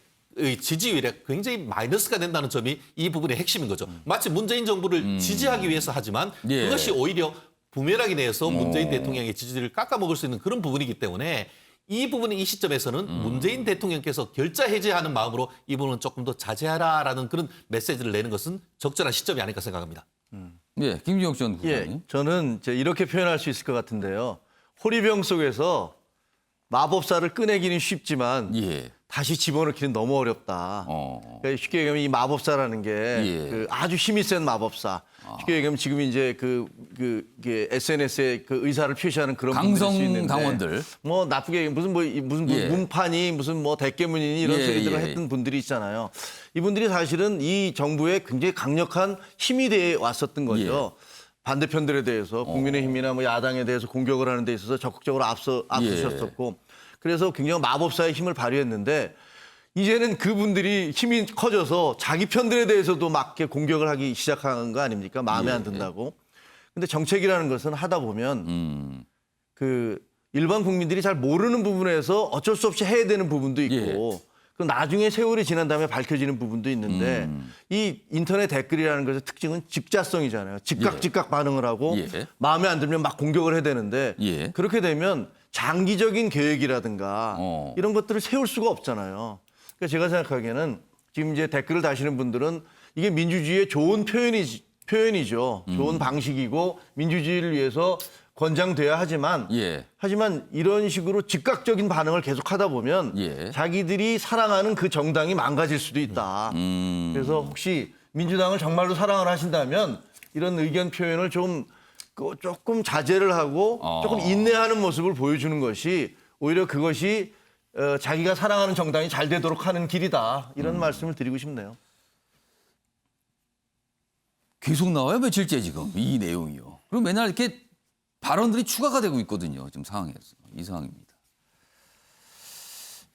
지지율에 굉장히 마이너스가 된다는 점이 이 부분의 핵심인 거죠. 마치 문재인 정부를 지지하기 위해서 하지만 예. 그것이 오히려 부메랑이 내서 문재인 대통령의 지지율을 깎아먹을 수 있는 그런 부분이기 때문에 이 부분이 이 시점에서는 문재인 대통령께서 결자 해제하는 마음으로 이 부분은 조금 더 자제하라라는 그런 메시지를 내는 것은 적절한 시점이 아닐까 생각합니다. 예, 김지혁 전 국장님. 예, 저는 이제 이렇게 표현할 수 있을 것 같은데요. 호리병 속에서 마법사를 꺼내기는 쉽지만 예. 다시 집어넣기는 너무 어렵다. 그러니까 쉽게 얘기하면 이 마법사라는 게 그 아주 힘이 센 마법사. 쉽게 얘기하면 지금 이제 그 SNS에 그 의사를 표시하는 그런 분들일 수 있는데 당원들. 뭐 나쁘게 얘기하면 무슨 예. 문판이 무슨 뭐 대깨문이니 이런 예, 소리들을 예. 했던 분들이 있잖아요. 이분들이 사실은 이 정부에 굉장히 강력한 힘이 돼 왔었던 거죠. 반대편들에 대해서 국민의힘이나 뭐 야당에 대해서 공격을 하는 데 있어서 적극적으로 앞서셨었고 그래서 굉장히 마법사의 힘을 발휘했는데 이제는 그분들이 힘이 커져서 자기 편들에 대해서도 막 이렇게 공격을 하기 시작한 거 아닙니까? 마음에 안 든다고. 근데 정책이라는 것은 하다 보면 그 일반 국민들이 잘 모르는 부분에서 어쩔 수 없이 해야 되는 부분도 있고 그 나중에 세월이 지난 다음에 밝혀지는 부분도 있는데 이 인터넷 댓글이라는 것의 특징은 직자성이잖아요. 즉각 반응을 하고 마음에 안 들면 막 공격을 해야 되는데 그렇게 되면 장기적인 계획이라든가 이런 것들을 세울 수가 없잖아요. 그러니까 제가 생각하기에는 지금 이제 댓글을 다시는 분들은 이게 민주주의의 좋은 표현이죠. 좋은 방식이고 민주주의를 위해서 권장돼야 하지만 이런 식으로 즉각적인 반응을 계속하다 보면 자기들이 사랑하는 그 정당이 망가질 수도 있다. 그래서 혹시 민주당을 정말로 사랑을 하신다면 이런 의견 표현을 조금 자제를 하고 조금 인내하는 모습을 보여주는 것이 오히려 그것이 자기가 사랑하는 정당이 잘 되도록 하는 길이다. 이런 말씀을 드리고 싶네요. 계속 나와요, 며칠째 지금 이 내용이요. 그리고 맨날 이렇게 발언들이 추가가 되고 있거든요. 지금 상황에서. 이 상황입니다.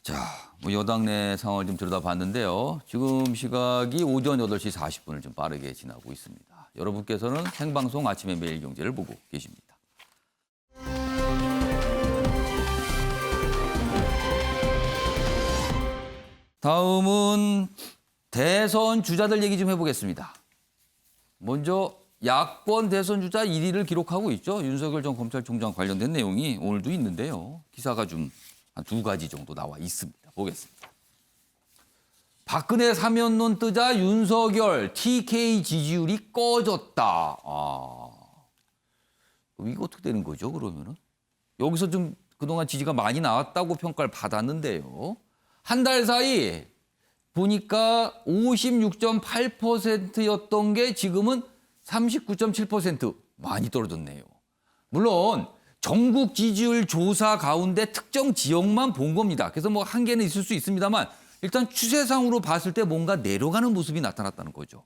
자, 뭐 여당 내 상황을 좀 들여다봤는데요. 지금 시각이 오전 8시 40분을 좀 빠르게 지나고 있습니다. 여러분께서는 생방송 아침의 매일경제를 보고 계십니다. 다음은 대선 주자들 얘기 좀 해보겠습니다. 먼저 야권 대선 주자 1위를 기록하고 있죠. 윤석열 전 검찰총장 관련된 내용이 오늘도 있는데요. 기사가 좀 한 2가지 정도 나와 있습니다. 보겠습니다. 박근혜 사면론 뜨자 윤석열 TK 지지율이 꺼졌다. 이거 어떻게 되는 거죠, 그러면은? 여기서 좀 그동안 지지가 많이 나왔다고 평가를 받았는데요. 한 달 사이 보니까 56.8%였던 게 지금은 39.7% 많이 떨어졌네요. 물론 전국 지지율 조사 가운데 특정 지역만 본 겁니다. 그래서 뭐 한계는 있을 수 있습니다만 일단 추세상으로 봤을 때 뭔가 내려가는 모습이 나타났다는 거죠.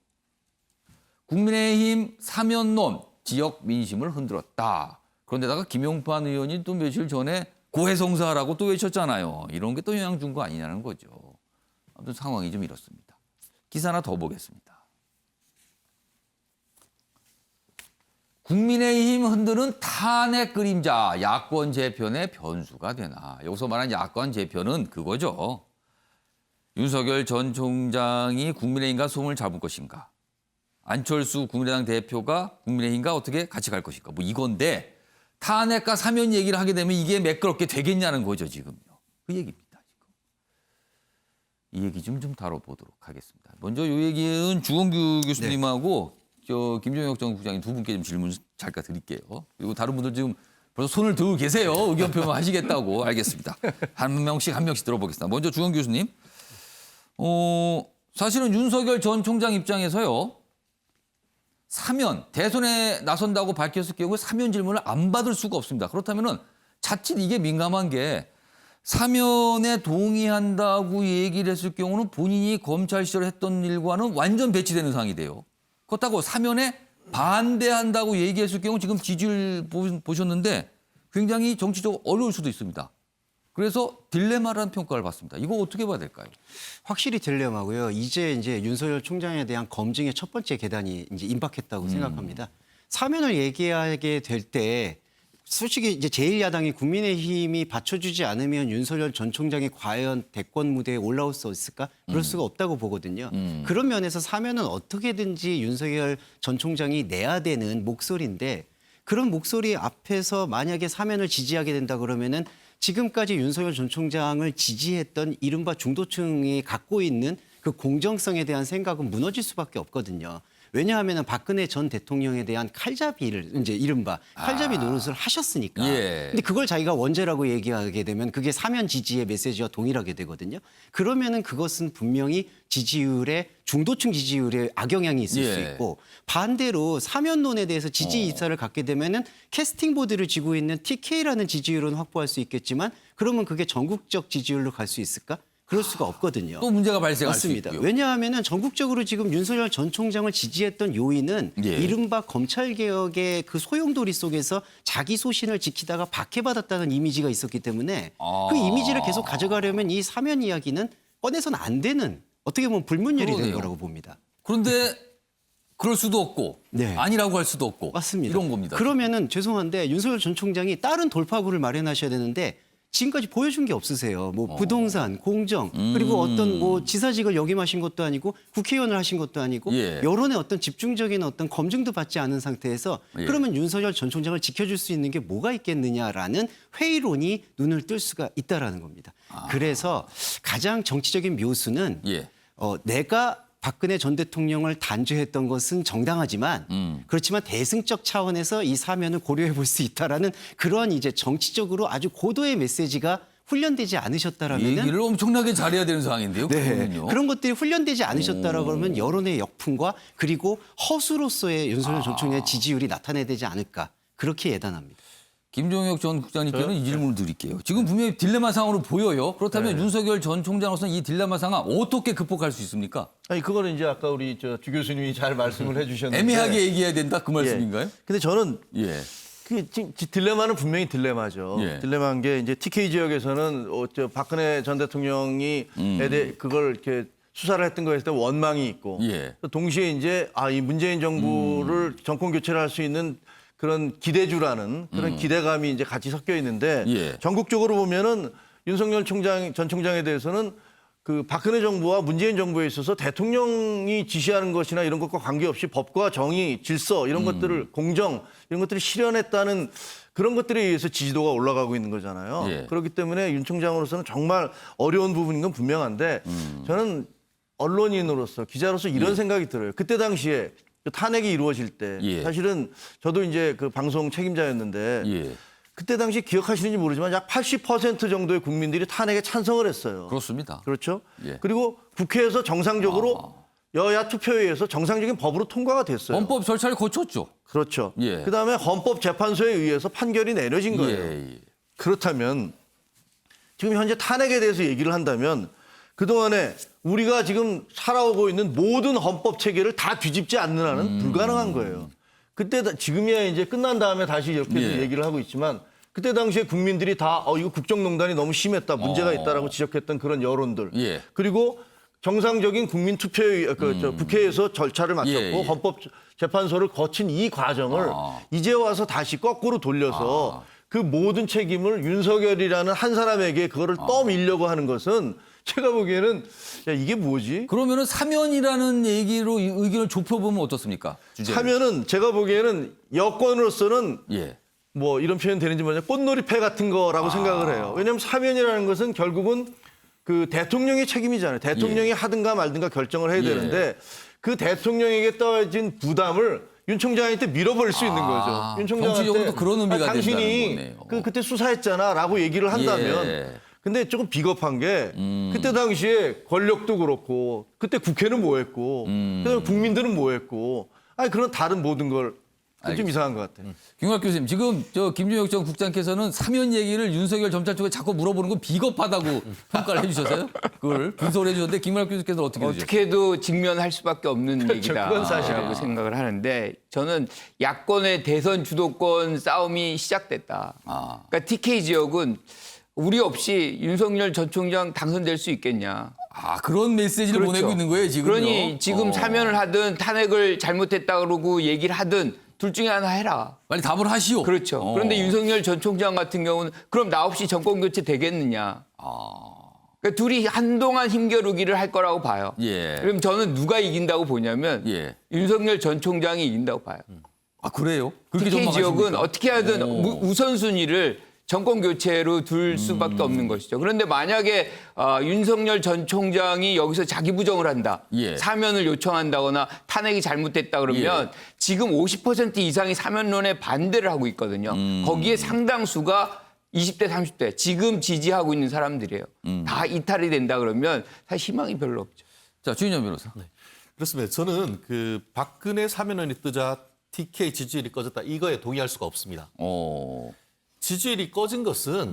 국민의힘 사면론 지역 민심을 흔들었다. 그런데다가 김용판 의원이 또 며칠 전에 고해성사라고 또 외쳤잖아요. 이런 게 또 영향 준 거 아니냐는 거죠. 아무튼 상황이 좀 이렇습니다. 기사 하나 더 보겠습니다. 국민의힘 흔드는 탄핵 그림자, 야권 재편의 변수가 되나. 여기서 말하는 야권 재편은 그거죠. 윤석열 전 총장이 국민의힘과 손을 잡을 것인가. 안철수 국민의당 대표가 국민의힘과 어떻게 같이 갈 것인가. 뭐 이건데 탄핵과 사면 얘기를 하게 되면 이게 매끄럽게 되겠냐는 거죠, 지금요. 그 얘기입니다, 지금. 이 얘기 좀 다뤄보도록 하겠습니다. 먼저 이 얘기는 주원규 교수님하고 김종혁 전 국장님 두 분께 좀 질문 잠깐 드릴게요. 그리고 다른 분들 지금 벌써 손을 들고 계세요. 의견 표명 하시겠다고. 알겠습니다. 한 명씩 들어보겠습니다. 먼저 주원규 교수님. 사실은 윤석열 전 총장 입장에서요. 사면, 대선에 나선다고 밝혔을 경우에 사면 질문을 안 받을 수가 없습니다. 그렇다면은 자칫 이게 민감한 게 사면에 동의한다고 얘기를 했을 경우는 본인이 검찰 시절에 했던 일과는 완전 배치되는 상황이 돼요. 그렇다고 사면에 반대한다고 얘기했을 경우 지금 지지율 보셨는데 굉장히 정치적으로 어려울 수도 있습니다. 그래서 딜레마라는 평가를 받습니다. 이거 어떻게 봐야 될까요? 확실히 딜레마고요. 이제 윤석열 총장에 대한 검증의 첫 번째 계단이 이제 임박했다고 생각합니다. 사면을 얘기하게 될 때 솔직히 이제 제1야당이 국민의힘이 받쳐주지 않으면 윤석열 전 총장이 과연 대권 무대에 올라올 수 있을까? 그럴 수가 없다고 보거든요. 그런 면에서 사면은 어떻게든지 윤석열 전 총장이 내야 되는 목소리인데 그런 목소리 앞에서 만약에 사면을 지지하게 된다 그러면은 지금까지 윤석열 전 총장을 지지했던 이른바 중도층이 갖고 있는 그 공정성에 대한 생각은 무너질 수밖에 없거든요. 왜냐하면 박근혜 전 대통령에 대한 칼잡이를 이제 이른바 칼잡이 노릇을 하셨으니까. 근데 그걸 자기가 원죄라고 얘기하게 되면 그게 사면 지지의 메시지와 동일하게 되거든요. 그러면은 그것은 분명히 지지율에 중도층 지지율에 악영향이 있을 수 있고 반대로 사면론에 대해서 지지 이사를 갖게 되면은 캐스팅 보드를 쥐고 있는 TK라는 지지율은 확보할 수 있겠지만 그러면 그게 전국적 지지율로 갈 수 있을까? 그럴 수가 없거든요. 또 문제가 발생할 수 맞습니다. 있고요. 왜냐하면 전국적으로 지금 윤석열 전 총장을 지지했던 요인은 이른바 검찰개혁의 그 소용돌이 속에서 자기 소신을 지키다가 박해받았다는 이미지가 있었기 때문에 그 이미지를 계속 가져가려면 이 사면 이야기는 꺼내서는 안 되는 어떻게 보면 불문율이 된 그러네요. 거라고 봅니다. 그런데 그럴 수도 없고 네. 아니라고 할 수도 없고 맞습니다. 이런 겁니다. 그러면은 죄송한데 윤석열 전 총장이 다른 돌파구를 마련하셔야 되는데 지금까지 보여준 게 없으세요. 뭐 부동산, 공정, 그리고 어떤 뭐 지사직을 역임하신 것도 아니고 국회의원을 하신 것도 아니고 예. 여론의 어떤 집중적인 어떤 검증도 받지 않은 상태에서 예. 그러면 윤석열 전 총장을 지켜줄 수 있는 게 뭐가 있겠느냐라는 회의론이 눈을 뜰 수가 있다라는 겁니다. 그래서 가장 정치적인 묘수는 예. 내가 박근혜 전 대통령을 단죄했던 것은 정당하지만 그렇지만 대승적 차원에서 이 사면을 고려해 볼 수 있다라는 그런 이제 정치적으로 아주 고도의 메시지가 훈련되지 않으셨다라면은 얘기를 엄청나게 잘해야 되는 상황인데요. 네, 그러면요. 그런 것들이 훈련되지 않으셨다라고 그러면 여론의 역풍과 그리고 허수로서의 윤석열 전 총장의 지지율이 나타나야 되지 않을까 그렇게 예단합니다. 김종혁 전 국장님께는 이 질문을 드릴게요. 지금 분명히 딜레마 상황으로 보여요. 그렇다면 윤석열 전 총장으로서는 이 딜레마 상황 어떻게 극복할 수 있습니까? 아니 그거는 이제 아까 우리 주 교수님이 잘 말씀을 해주셨는데 애매하게 얘기해야 된다 그 말씀인가요? 근데 저는 예. 그 딜레마는 분명히 딜레마죠. 예. 딜레마인 게 이제 TK 지역에서는 박근혜 전 대통령이 그걸 이렇게 수사를 했던 거에 대해 원망이 있고 예. 동시에 이제 이 문재인 정부를 정권 교체를 할 수 있는 그런 기대주라는 그런 기대감이 이제 같이 섞여 있는데 예. 전국적으로 보면은 윤석열 전 총장에 대해서는 그 박근혜 정부와 문재인 정부에 있어서 대통령이 지시하는 것이나 이런 것과 관계없이 법과 정의, 질서 이런 것들을 공정 이런 것들을 실현했다는 그런 것들에 의해서 지지도가 올라가고 있는 거잖아요. 예. 그렇기 때문에 윤 총장으로서는 정말 어려운 부분인 건 분명한데 저는 언론인으로서 기자로서 이런 생각이 들어요. 그때 당시에 탄핵이 이루어질 때 예. 사실은 저도 이제 그 방송 책임자였는데 예. 그때 당시 기억하시는지 모르지만 약 80% 정도의 국민들이 탄핵에 찬성을 했어요. 그렇습니다. 그렇죠? 예. 그리고 국회에서 정상적으로 여야 투표에 의해서 정상적인 법으로 통과가 됐어요. 헌법 절차를 거쳤죠. 그렇죠. 예. 그다음에 헌법재판소에 의해서 판결이 내려진 거예요. 예. 그렇다면 지금 현재 탄핵에 대해서 얘기를 한다면 그동안에 우리가 지금 살아오고 있는 모든 헌법 체계를 다 뒤집지 않는 한은 불가능한 거예요. 그때 지금이야 이제 끝난 다음에 다시 이렇게 예. 얘기를 하고 있지만 그때 당시에 국민들이 다 이거 국정농단이 너무 심했다, 문제가 있다라고 지적했던 그런 여론들. 예. 그리고 정상적인 국민 투표에 국회에서 절차를 마쳤고 예, 예. 헌법재판소를 거친 이 과정을 이제 와서 다시 거꾸로 돌려서 그 모든 책임을 윤석열이라는 한 사람에게 그거를 떠밀려고 하는 것은 제가 보기에는 야 이게 뭐지? 그러면은 사면이라는 얘기로 의견을 좁혀보면 어떻습니까? 주제를. 사면은 제가 보기에는 여권으로서는 예. 뭐 이런 표현 되는지 모르지만 꽃놀이패 같은 거라고 생각을 해요. 왜냐하면 사면이라는 것은 결국은 그 대통령의 책임이잖아요. 대통령이 하든가 말든가 결정을 해야 되는데 그 대통령에게 떠진 부담을 윤 총장한테 밀어버릴 수 있는 거죠. 윤 정치적으로도 그런 의미가 당신이 된다는 거네요. 그때 수사했잖아라고 얘기를 한다면 예. 근데 조금 비겁한 게 그때 당시에 권력도 그렇고 그때 국회는 뭐 했고 그다음에 국민들은 뭐 했고 아니 그런 다른 모든 걸 좀 이상한 것 같아요. 김광 교수님, 지금 김종혁 전 국장께서는 사면 얘기를 윤석열 검찰 쪽에 자꾸 물어보는 건 비겁하다고 평가를 해주셔서요. 그걸 분석을 해주셨는데 김광 교수께서는 어떻게 보셨어요? 어떻게도 직면할 수밖에 없는 그건 얘기다라고 사실이에요. 생각을 하는데 저는 야권의 대선 주도권 싸움이 시작됐다. 그러니까 TK 지역은 우리 없이 윤석열 전 총장 당선될 수 있겠냐. 그런 메시지를 그렇죠. 보내고 있는 거예요, 지금요? 그러니 지금 사면을 하든 탄핵을 잘못했다 그러고 얘기를 하든 둘 중에 하나 해라. 빨리 답을 하시오. 그렇죠. 그런데 윤석열 전 총장 같은 경우는 그럼 나 없이 정권 교체 되겠느냐. 그러니까 둘이 한동안 힘겨루기를 할 거라고 봐요. 예. 그럼 저는 누가 이긴다고 보냐면 예. 윤석열 전 총장이 이긴다고 봐요. 그래요? 그렇게 TK 지역은 전망하십니까? 어떻게 하든 우선순위를 정권 교체로 둘 수밖에 없는 것이죠. 그런데 만약에 윤석열 전 총장이 여기서 자기 부정을 한다. 예. 사면을 요청한다거나 탄핵이 잘못됐다 그러면 지금 50% 이상이 사면론에 반대를 하고 있거든요. 거기에 상당수가 20대, 30대 지금 지지하고 있는 사람들이에요. 다 이탈이 된다 그러면 사실 희망이 별로 없죠. 자, 주인영 변호사. 네. 그렇습니다. 저는 그 박근혜 사면론이 뜨자 TK 지지율이 꺼졌다 이거에 동의할 수가 없습니다. 지지율이 꺼진 것은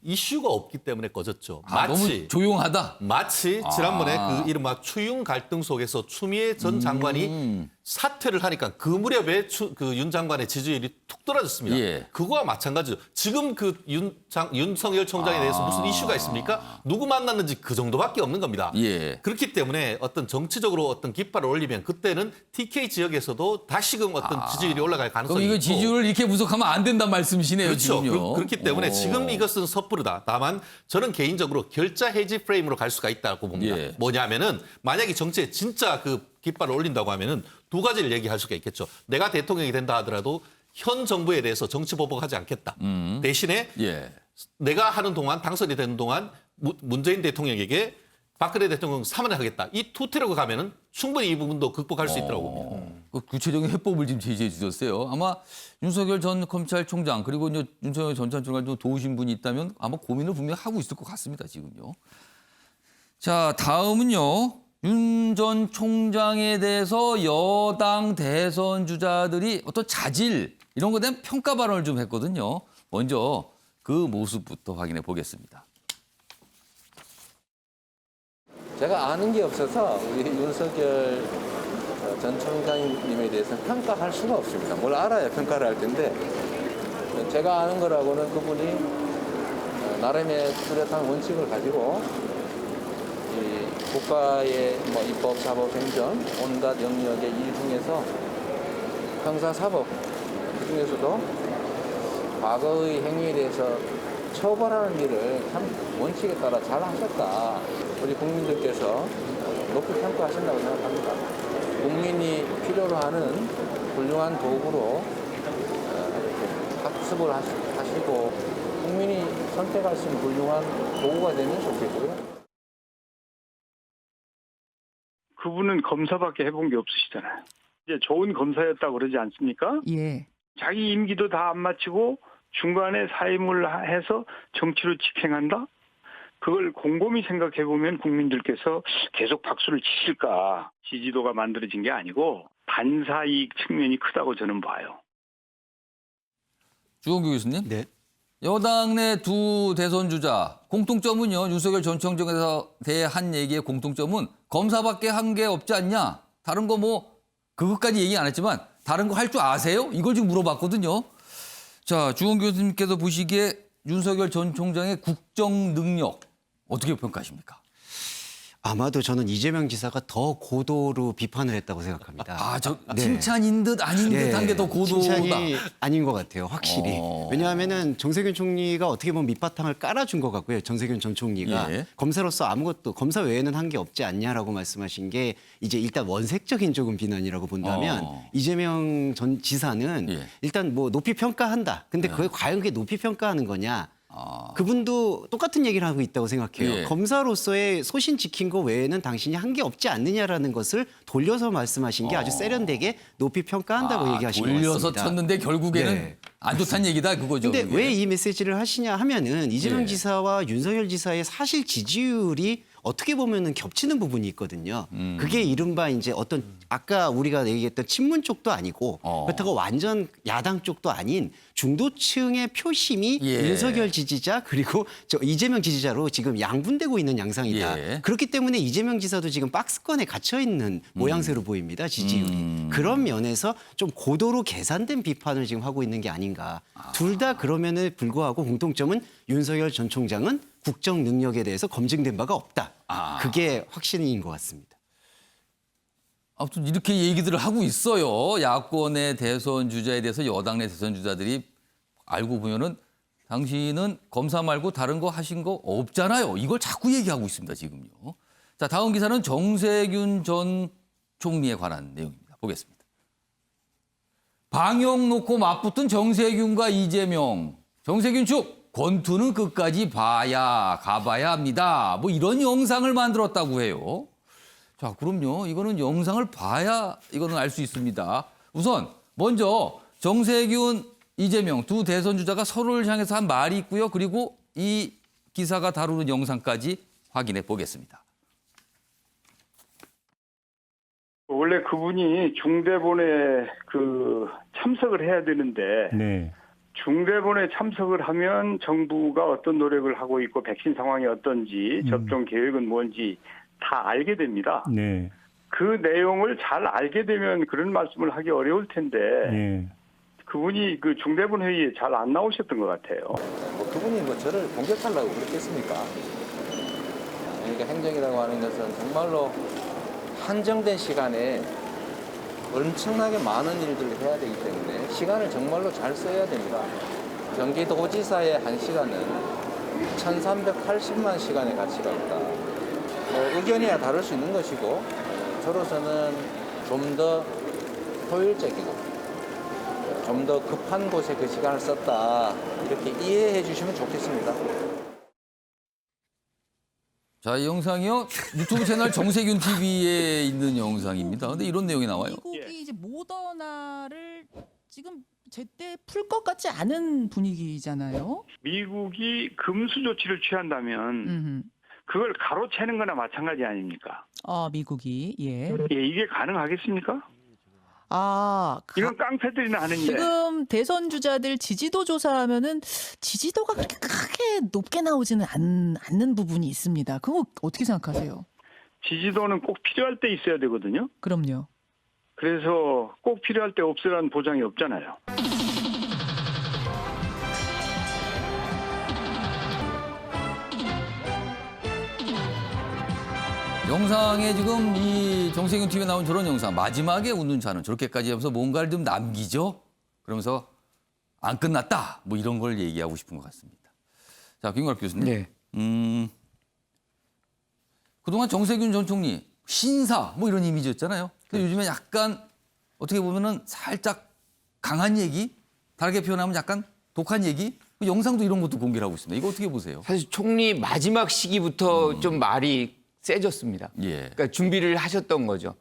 이슈가 없기 때문에 꺼졌죠. 너무 조용하다. 마치 지난번에 그 이른바 추윤 갈등 속에서 추미애 전 장관이 사퇴를 하니까 그 무렵에 그 윤 장관의 지지율이 툭 떨어졌습니다. 예. 그거와 마찬가지죠. 지금 그 윤석열 총장에 대해서 무슨 이슈가 있습니까? 누구 만났는지 그 정도밖에 없는 겁니다. 예. 그렇기 때문에 어떤 정치적으로 어떤 깃발을 올리면 그때는 TK 지역에서도 다시금 어떤 지지율이 올라갈 그럼 가능성이 이거 있고. 지지율을 이렇게 분석하면 안 된다는 말씀이시네요, 그렇죠. 지금요. 그렇기 때문에 오. 지금 이것은 섣부르다. 다만 저는 개인적으로 결자 해지 프레임으로 갈 수가 있다고 봅니다. 예. 뭐냐면은 만약에 정치에 진짜 그 깃발을 올린다고 하면은 두 가지를 얘기할 수가 있겠죠. 내가 대통령이 된다 하더라도 현 정부에 대해서 정치 보복하지 않겠다. 대신에 예. 내가 하는 동안 당선이 되는 동안 문재인 대통령에게 박근혜 대통령 사면을 하겠다. 이 투트랙으로 가면은 충분히 이 부분도 극복할 수 있다고 봅니다. 그 구체적인 해법을 지금 제시해 주셨어요. 아마 윤석열 전 검찰총장 그리고 이제 윤석열 전 차장을 좀 도우신 분이 있다면 아마 고민을 분명히 하고 있을 것 같습니다. 지금요. 자, 다음은요. 윤 전 총장에 대해서 여당 대선 주자들이 어떤 자질 이런 것에 대한 평가 발언을 좀 했거든요. 먼저 그 모습부터 확인해 보겠습니다. 제가 아는 게 없어서 우리 윤석열 전 총장님에 대해서 평가할 수가 없습니다. 뭘 알아야 평가를 할 텐데 제가 아는 거라고는 그분이 나름의 뚜렷한 원칙을 가지고 이 국가의 뭐 입법, 사법, 행정 온갖 영역의 일 중에서 형사, 사법 그 중에서도 과거의 행위에 대해서 처벌하는 일을 참 원칙에 따라 잘 하셨다. 우리 국민들께서 높이 평가하신다고 생각합니다. 국민이 필요로 하는 훌륭한 도구로 이렇게 학습을 하시고 국민이 선택할 수 있는 훌륭한 도구가 되면 좋겠고요. 그분은 검사밖에 해본 게 없으시잖아요. 이제 좋은 검사였다고 그러지 않습니까? 예. 자기 임기도 다 안 마치고 중간에 사임을 해서 정치로 직행한다? 그걸 곰곰이 생각해 보면 국민들께서 계속 박수를 치실까? 지지도가 만들어진 게 아니고 반사이익 측면이 크다고 저는 봐요. 주홍규 교수님. 네. 여당 내 두 대선 주자 공통점은요. 윤석열 전 총장에 대해 한 얘기의 공통점은 검사밖에 한 게 없지 않냐. 다른 거 뭐 그것까지 얘기 안 했지만 다른 거 할 줄 아세요? 이걸 지금 물어봤거든요. 자, 주홍규 교수님께서 보시기에 윤석열 전 총장의 국정 능력 어떻게 평가하십니까? 아마도 저는 이재명 지사가 더 고도로 비판을 했다고 생각합니다. 아, 저 칭찬인 듯 아닌 듯 한 게 더 고도다. 칭찬이 아닌 것 같아요, 확실히. 왜냐하면은 정세균 총리가 어떻게 보면 밑바탕을 깔아준 것 같고요. 정세균 전 총리가 예. 검사로서 아무것도 검사 외에는 한 게 없지 않냐라고 말씀하신 게 이제 일단 원색적인 조금 비난이라고 본다면 이재명 전 지사는 예. 일단 뭐 높이 평가한다. 근데 그게 과연 그게 높이 평가하는 거냐? 그분도 똑같은 얘기를 하고 있다고 생각해요. 예. 검사로서의 소신 지킨 거 외에는 당신이 한 게 없지 않느냐라는 것을 돌려서 말씀하신 게 아주 세련되게 높이 평가한다고 얘기하신 것 같습니다. 돌려서 쳤는데 결국에는 네. 안 좋다는 얘기다 그거죠. 근데 그게. 왜 이 메시지를 하시냐 하면은 이재명 예. 지사와 윤석열 지사의 사실 지지율이 어떻게 보면은 겹치는 부분이 있거든요. 그게 이른바 이제 어떤 아까 우리가 얘기했던 친문 쪽도 아니고 그렇다고 완전 야당 쪽도 아닌 중도층의 표심이 예. 윤석열 지지자 그리고 저 이재명 지지자로 지금 양분되고 있는 양상이다. 예. 그렇기 때문에 이재명 지사도 지금 박스권에 갇혀 있는 모양새로 보입니다. 지지율이. 그런 면에서 좀 고도로 계산된 비판을 지금 하고 있는 게 아닌가. 둘 다 그럼에도 불구하고 공통점은 윤석열 전 총장은 국정 능력에 대해서 검증된 바가 없다. 그게 확신인 것 같습니다. 아무튼 이렇게 얘기들을 하고 있어요. 야권의 대선 주자에 대해서 여당 내 대선 주자들이 알고 보면은 당신은 검사 말고 다른 거 하신 거 없잖아요. 이걸 자꾸 얘기하고 있습니다. 지금요. 자, 다음 기사는 정세균 전 총리에 관한 내용입니다. 보겠습니다. 방역 놓고 맞붙은 정세균과 이재명. 정세균 측 권투는 끝까지 가봐야 합니다. 뭐 이런 영상을 만들었다고 해요. 자, 그럼요. 이거는 영상을 봐야 이거는 알 수 있습니다. 우선 먼저 정세균, 이재명 두 대선 주자가 서로를 향해서 한 말이 있고요. 그리고 이 기사가 다루는 영상까지 확인해 보겠습니다. 원래 그분이 중대본에 참석을 해야 되는데 네. 중대본에 참석을 하면 정부가 어떤 노력을 하고 있고 백신 상황이 어떤지 접종 계획은 뭔지 다 알게 됩니다. 네. 그 내용을 잘 알게 되면 그런 말씀을 하기 어려울 텐데 예. 그분이 그 중대본 회의에 잘 안 나오셨던 것 같아요. 뭐 그분이 뭐 저를 공격하려고 그랬겠습니까? 그러니까 행정이라고 하는 것은 정말로 한정된 시간에 엄청나게 많은 일들을 해야 되기 때문에 시간을 정말로 잘 써야 됩니다. 경기도지사의 1시간은 1380만 시간의 가치가 있다. 의견이야 다를 수 있는 것이고 저로서는 좀 더 효율적이고 좀 더 급한 곳에 그 시간을 썼다. 이렇게 이해해 주시면 좋겠습니다. 자, 이 영상이요. 유튜브 채널 정세균 TV에 있는 영상입니다. 근데 이런 내용이 나와요. 미국이 이제 모더나를 지금 제때 풀 것 같지 않은 분위기잖아요. 미국이 금수 조치를 취한다면 그걸 가로채는 거나 마찬가지 아닙니까? 미국이 예. 예, 이게 가능하겠습니까? 이건 깡패들이나 하는 일. 지금 대선 주자들 지지도 조사하면은 지지도가 그렇게 크게 높게 나오지는 않는 부분이 있습니다. 그거 어떻게 생각하세요? 지지도는 꼭 필요할 때 있어야 되거든요. 그럼요. 그래서 꼭 필요할 때 없으라는 보장이 없잖아요. 영상에 지금 이 정세균 TV에 나온 저런 영상, 마지막에 웃는 차는 저렇게까지 하면서 뭔가를 좀 남기죠? 그러면서 안 끝났다. 뭐 이런 걸 얘기하고 싶은 것 같습니다. 자, 김광석 교수님. 네. 그동안 정세균 전 총리, 신사 뭐 이런 이미지였잖아요. 근데 요즘에 약간 어떻게 보면은 살짝 강한 얘기, 다르게 표현하면 약간 독한 얘기, 그 영상도 이런 것도 공개를 하고 있습니다. 이거 어떻게 보세요? 사실 총리 마지막 시기부터 좀 말이 세졌습니다. 예. 그러니까 준비를 하셨던 거죠.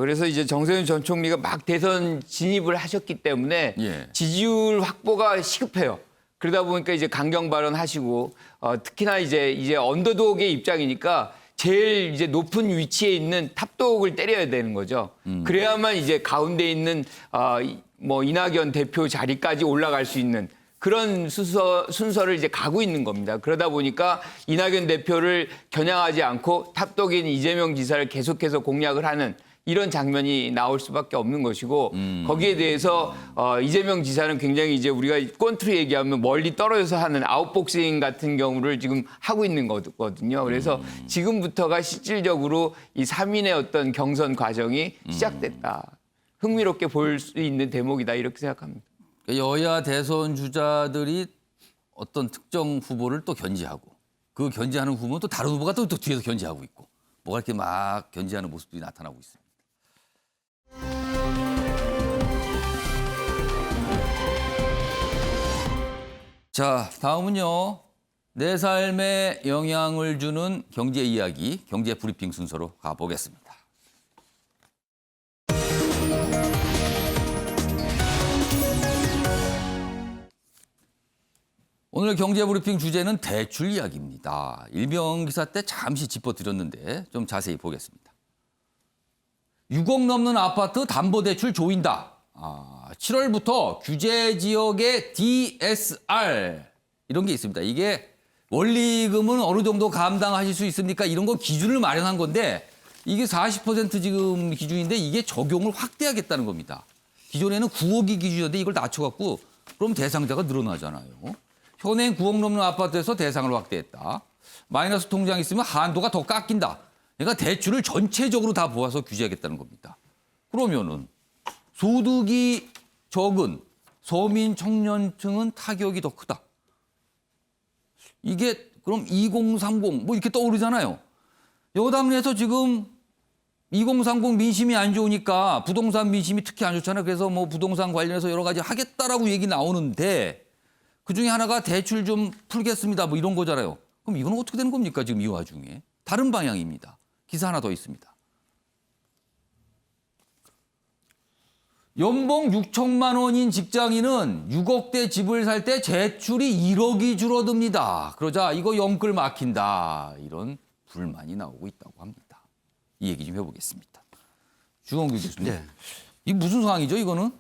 그래서 이제 정세균 전 총리가 막 대선 진입을 하셨기 때문에 예. 지지율 확보가 시급해요. 그러다 보니까 이제 강경 발언하시고 특히나 이제 언더독의 입장이니까 제일 이제 높은 위치에 있는 탑독을 때려야 되는 거죠. 그래야만 이제 가운데 있는 뭐 이낙연 대표 자리까지 올라갈 수 있는 그런 순서를 이제 가고 있는 겁니다. 그러다 보니까 이낙연 대표를 겨냥하지 않고 탑독인 이재명 지사를 계속해서 공략을 하는 이런 장면이 나올 수밖에 없는 것이고 거기에 대해서 이재명 지사는 굉장히 이제 우리가 꼰트로 얘기하면 멀리 떨어져서 하는 아웃복싱 같은 경우를 지금 하고 있는 거거든요. 그래서 지금부터가 실질적으로 이 3인의 어떤 경선 과정이 시작됐다. 흥미롭게 볼 수 있는 대목이다 이렇게 생각합니다. 여야 대선 주자들이 어떤 특정 후보를 또 견제하고 그 견제하는 후보는 또 다른 후보가 또 뒤에서 견제하고 있고 뭐가 이렇게 막 견제하는 모습들이 나타나고 있습니다. 자, 다음은요. 내 삶에 영향을 주는 경제 이야기, 경제 브리핑 순서로 가보겠습니다. 오늘 경제브리핑 주제는 대출 이야기입니다. 일명 기사 때 잠시 짚어드렸는데 좀 자세히 보겠습니다. 6억 넘는 아파트 담보대출 조인다. 7월부터 규제 지역의 DSR 이런 게 있습니다. 이게 원리금은 어느 정도 감당하실 수 있습니까? 이런 거 기준을 마련한 건데 이게 40% 지금 기준인데 이게 적용을 확대하겠다는 겁니다. 기존에는 9억이 기준이었는데 이걸 낮춰갖고 그럼 대상자가 늘어나잖아요. 현행 9억 넘는 아파트에서 대상을 확대했다. 마이너스 통장이 있으면 한도가 더 깎인다. 그러니까 대출을 전체적으로 다 모아서 규제하겠다는 겁니다. 그러면은 소득이 적은 서민 청년층은 타격이 더 크다. 이게 그럼 2030 뭐 이렇게 떠오르잖아요. 여당 내에서 지금 2030 민심이 안 좋으니까 부동산 민심이 특히 안 좋잖아요. 그래서 뭐 부동산 관련해서 여러 가지 하겠다라고 얘기 나오는데 그중에 하나가 대출 좀 풀겠습니다. 뭐 이런 거잖아요. 그럼 이건 어떻게 되는 겁니까? 지금 이 와중에. 다른 방향입니다. 기사 하나 더 있습니다. 연봉 6천만 원인 직장인은 6억대 집을 살 때 대출이 1억이 줄어듭니다. 그러자 이거 영끌 막힌다. 이런 불만이 나오고 있다고 합니다. 이 얘기 좀 해보겠습니다. 주홍규 교수님. 네. 이게 무슨 상황이죠, 이거는?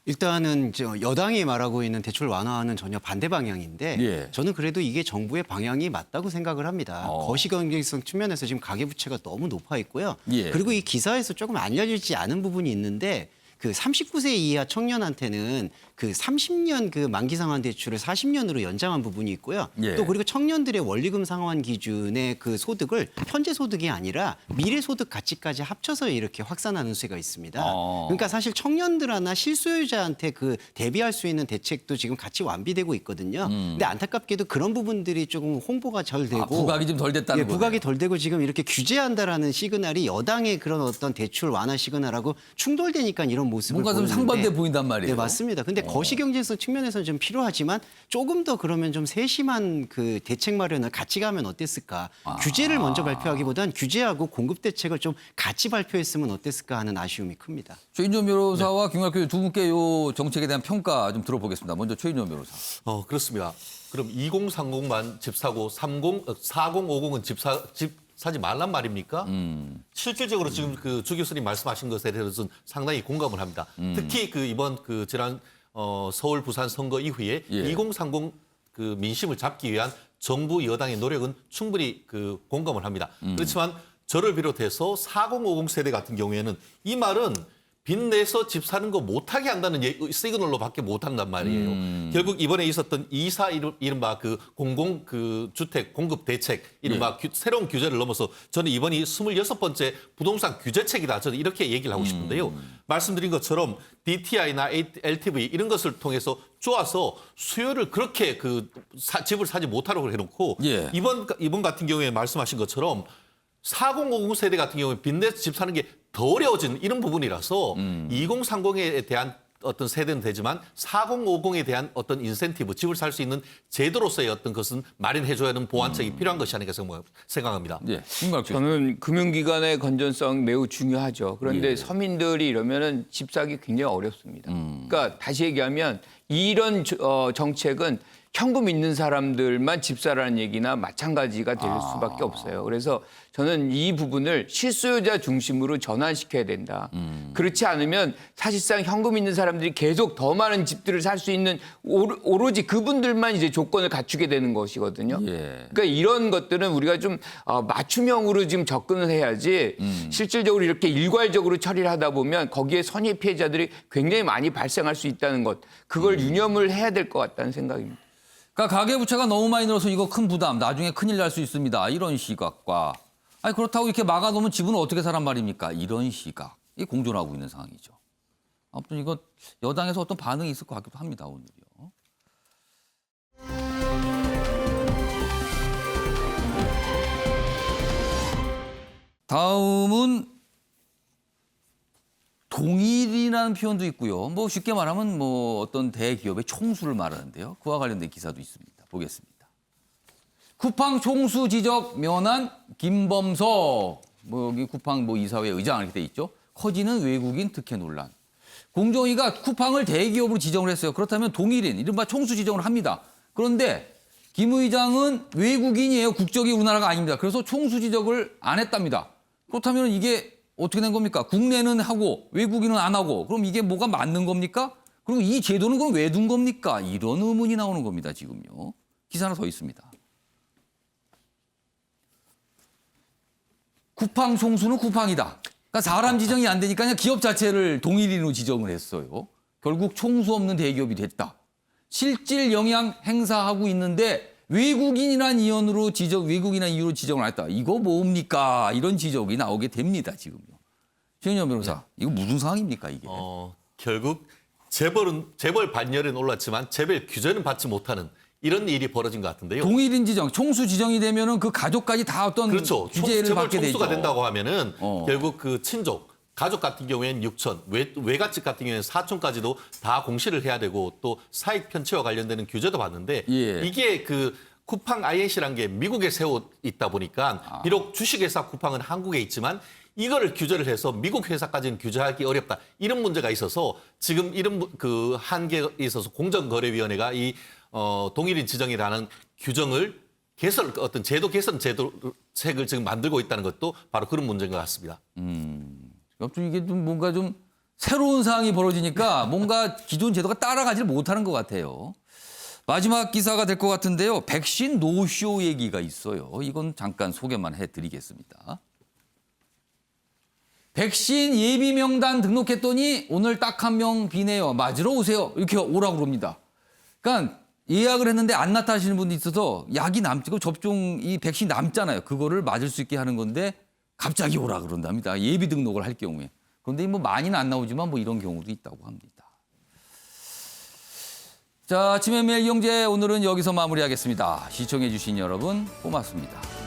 일단은 여당이 말하고 있는 대출 완화는 전혀 반대 방향인데 예. 저는 그래도 이게 정부의 방향이 맞다고 생각을 합니다. 거시경제성 측면에서 지금 가계부채가 너무 높아 있고요. 예. 그리고 이 기사에서 조금 알려지지 않은 부분이 있는데 그 39세 이하 청년한테는 그 30년 그 만기 상환 대출을 40년으로 연장한 부분이 있고요. 예. 또 그리고 청년들의 원리금 상환 기준의 그 소득을 현재 소득이 아니라 미래 소득 가치까지 합쳐서 이렇게 확산하는 수가 있습니다. 그러니까 사실 청년들이나 실소유자한테 그 대비할 수 있는 대책도 지금 같이 완비되고 있거든요. 근데 안타깝게도 그런 부분들이 조금 홍보가 덜 되고 부각이 좀 덜 됐다는 거예요. 부각이 덜 되고 지금 이렇게 규제한다라는 시그널이 여당의 그런 어떤 대출 완화 시그널하고 충돌되니까 이런 모습을 뭔가 좀 보이는데 상반돼 보인단 말이에요. 네, 맞습니다. 근데 거시경제성 측면에서는 좀 필요하지만 조금 더 그러면 좀 세심한 그 대책 마련을 같이 가면 어땠을까? 규제를 먼저 발표하기보단 규제하고 공급 대책을 좀 같이 발표했으면 어땠을까 하는 아쉬움이 큽니다. 최인종 변호사와 김학규 두 분께 이 정책에 대한 평가 좀 들어보겠습니다. 먼저 최인종 변호사. 그렇습니다. 그럼 2030만 집 사고 4050은 집 사지 말란 말입니까? 실질적으로 지금 그 주 교수님 말씀하신 것에 대해서는 상당히 공감을 합니다. 특히 그 이번 그 지난 서울 부산 선거 이후에 2030 그 민심을 잡기 위한 정부 여당의 노력은 충분히 그 공감을 합니다. 그렇지만 저를 비롯해서 4050 세대 같은 경우에는 이 말은 빚내서 집 사는 거 못하게 한다는 시그널로밖에 못한단 말이에요. 결국 이번에 있었던 이른바 그 공공 그 주택 공급 대책, 이른바 새로운 규제를 넘어서 저는 이번이 26번째 부동산 규제책이다. 저는 이렇게 얘기를 하고 싶은데요. 말씀드린 것처럼 DTI나 LTV 이런 것을 통해서 쪼아서 수요를 그렇게 그 집을 사지 못하려고 해놓고 이번 같은 경우에 말씀하신 것처럼 4050 세대 같은 경우에 빚내서 집 사는 게 더 어려워진 이런 부분이라서 2030에 대한 어떤 세대는 되지만 4050에 대한 어떤 인센티브, 집을 살 수 있는 제도로서의 어떤 것은 마련해줘야 하는 보완책이 필요한 것이 아닐까 생각합니다. 저는 금융기관의 건전성 매우 중요하죠. 그런데 서민들이 이러면은 집 사기 굉장히 어렵습니다. 그러니까 다시 얘기하면 이런 정책은 현금 있는 사람들만 집 사라는 얘기나 마찬가지가 될 수밖에 없어요. 그래서 저는 이 부분을 실소유자 중심으로 전환시켜야 된다. 그렇지 않으면 사실상 현금 있는 사람들이 계속 더 많은 집들을 살 수 있는 오로지 그분들만 이제 조건을 갖추게 되는 것이거든요. 그러니까 이런 것들은 우리가 좀 맞춤형으로 지금 접근을 해야지 실질적으로 이렇게 일괄적으로 처리를 하다 보면 거기에 선의 피해자들이 굉장히 많이 발생할 수 있다는 것. 그걸 유념을 해야 될 것 같다는 생각입니다. 그러니까 가계부채가 너무 많이 늘어서 이거 큰 부담, 나중에 큰일 날 수 있습니다. 이런 시각과 아니 그렇다고 이렇게 막아놓으면 집은 어떻게 사란 말입니까? 이런 시각이 공존하고 있는 상황이죠. 아무튼 이거 여당에서 어떤 반응이 있을 것 같기도 합니다. 오늘요. 다음은 동일이라는 표현도 있고요. 뭐 쉽게 말하면 뭐 어떤 대기업의 총수를 말하는데요. 그와 관련된 기사도 있습니다. 보겠습니다. 쿠팡 총수 지적 면한 김범석. 뭐 여기 쿠팡 뭐 이사회 의장 이렇게 돼 있죠. 커지는 외국인 특혜 논란. 공정위가 쿠팡을 대기업으로 지정을 했어요. 그렇다면 동일인, 이른바 총수 지정을 합니다. 그런데 김 의장은 외국인이에요. 국적이 우리나라가 아닙니다. 그래서 총수 지적을 안 했답니다. 그렇다면 이게 어떻게 된 겁니까? 국내는 하고 외국인은 안 하고 그럼 이게 뭐가 맞는 겁니까? 그리고 이 제도는 그럼 왜 둔 겁니까? 이런 의문이 나오는 겁니다. 지금요. 기사 하나 더 있습니다. 쿠팡 총수는 쿠팡이다. 그러니까 사람 지정이 안 되니까 그냥 기업 자체를 동일인으로 지정을 했어요. 결국 총수 없는 대기업이 됐다. 실질 영향 행사하고 있는데 외국인이란 이유로 지정을 했다. 이거 뭡니까? 이런 지적이 나오게 됩니다. 지금요. 최인종 변호사, 이거 무슨 상황입니까 이게? 결국 재벌 반열은 올랐지만 재벌 규제는 받지 못하는 이런 일이 벌어진 것 같은데요. 동일인 지정, 총수 지정이 되면은 그 가족까지 다 어떤 그렇죠. 규제를 받게 되죠. 총수가 된다고 하면은 결국 그 친족, 가족 같은 경우에는 6천, 외가집 같은 경우에는 4천까지도 다 공시를 해야 되고 또 사익 편취와 관련되는 규제도 받는데 이게 그 쿠팡 INC라는 게 미국에 세워 있다 보니까 비록 주식회사 쿠팡은 한국에 있지만 이거를 규제를 해서 미국 회사까지는 규제하기 어렵다. 이런 문제가 있어서 지금 이런 그 한계에 있어서 공정거래위원회가 이 동일인 지정이라는 규정을 어떤 제도 개선 제도책을 지금 만들고 있다는 것도 바로 그런 문제인 것 같습니다. 아무튼 이게 좀 뭔가 좀 새로운 상황이 벌어지니까 뭔가 기존 제도가 따라가지를 못하는 것 같아요. 마지막 기사가 될 것 같은데요. 백신 노쇼 얘기가 있어요. 이건 잠깐 소개만 해드리겠습니다. 백신 예비 명단 등록했더니 오늘 딱 한 명 비네요. 맞으러 오세요. 이렇게 오라고 그럽니다. 그러니까 예약을 했는데 안 나타나시는 분도 있어서 약이 남고 접종 이 백신 남잖아요. 그거를 맞을 수 있게 하는 건데 갑자기 오라 그런답니다. 예비 등록을 할 경우에. 그런데 뭐 많이는 안 나오지만 뭐 이런 경우도 있다고 합니다. 자, 아침의 매일 경제 오늘은 여기서 마무리하겠습니다. 시청해 주신 여러분 고맙습니다.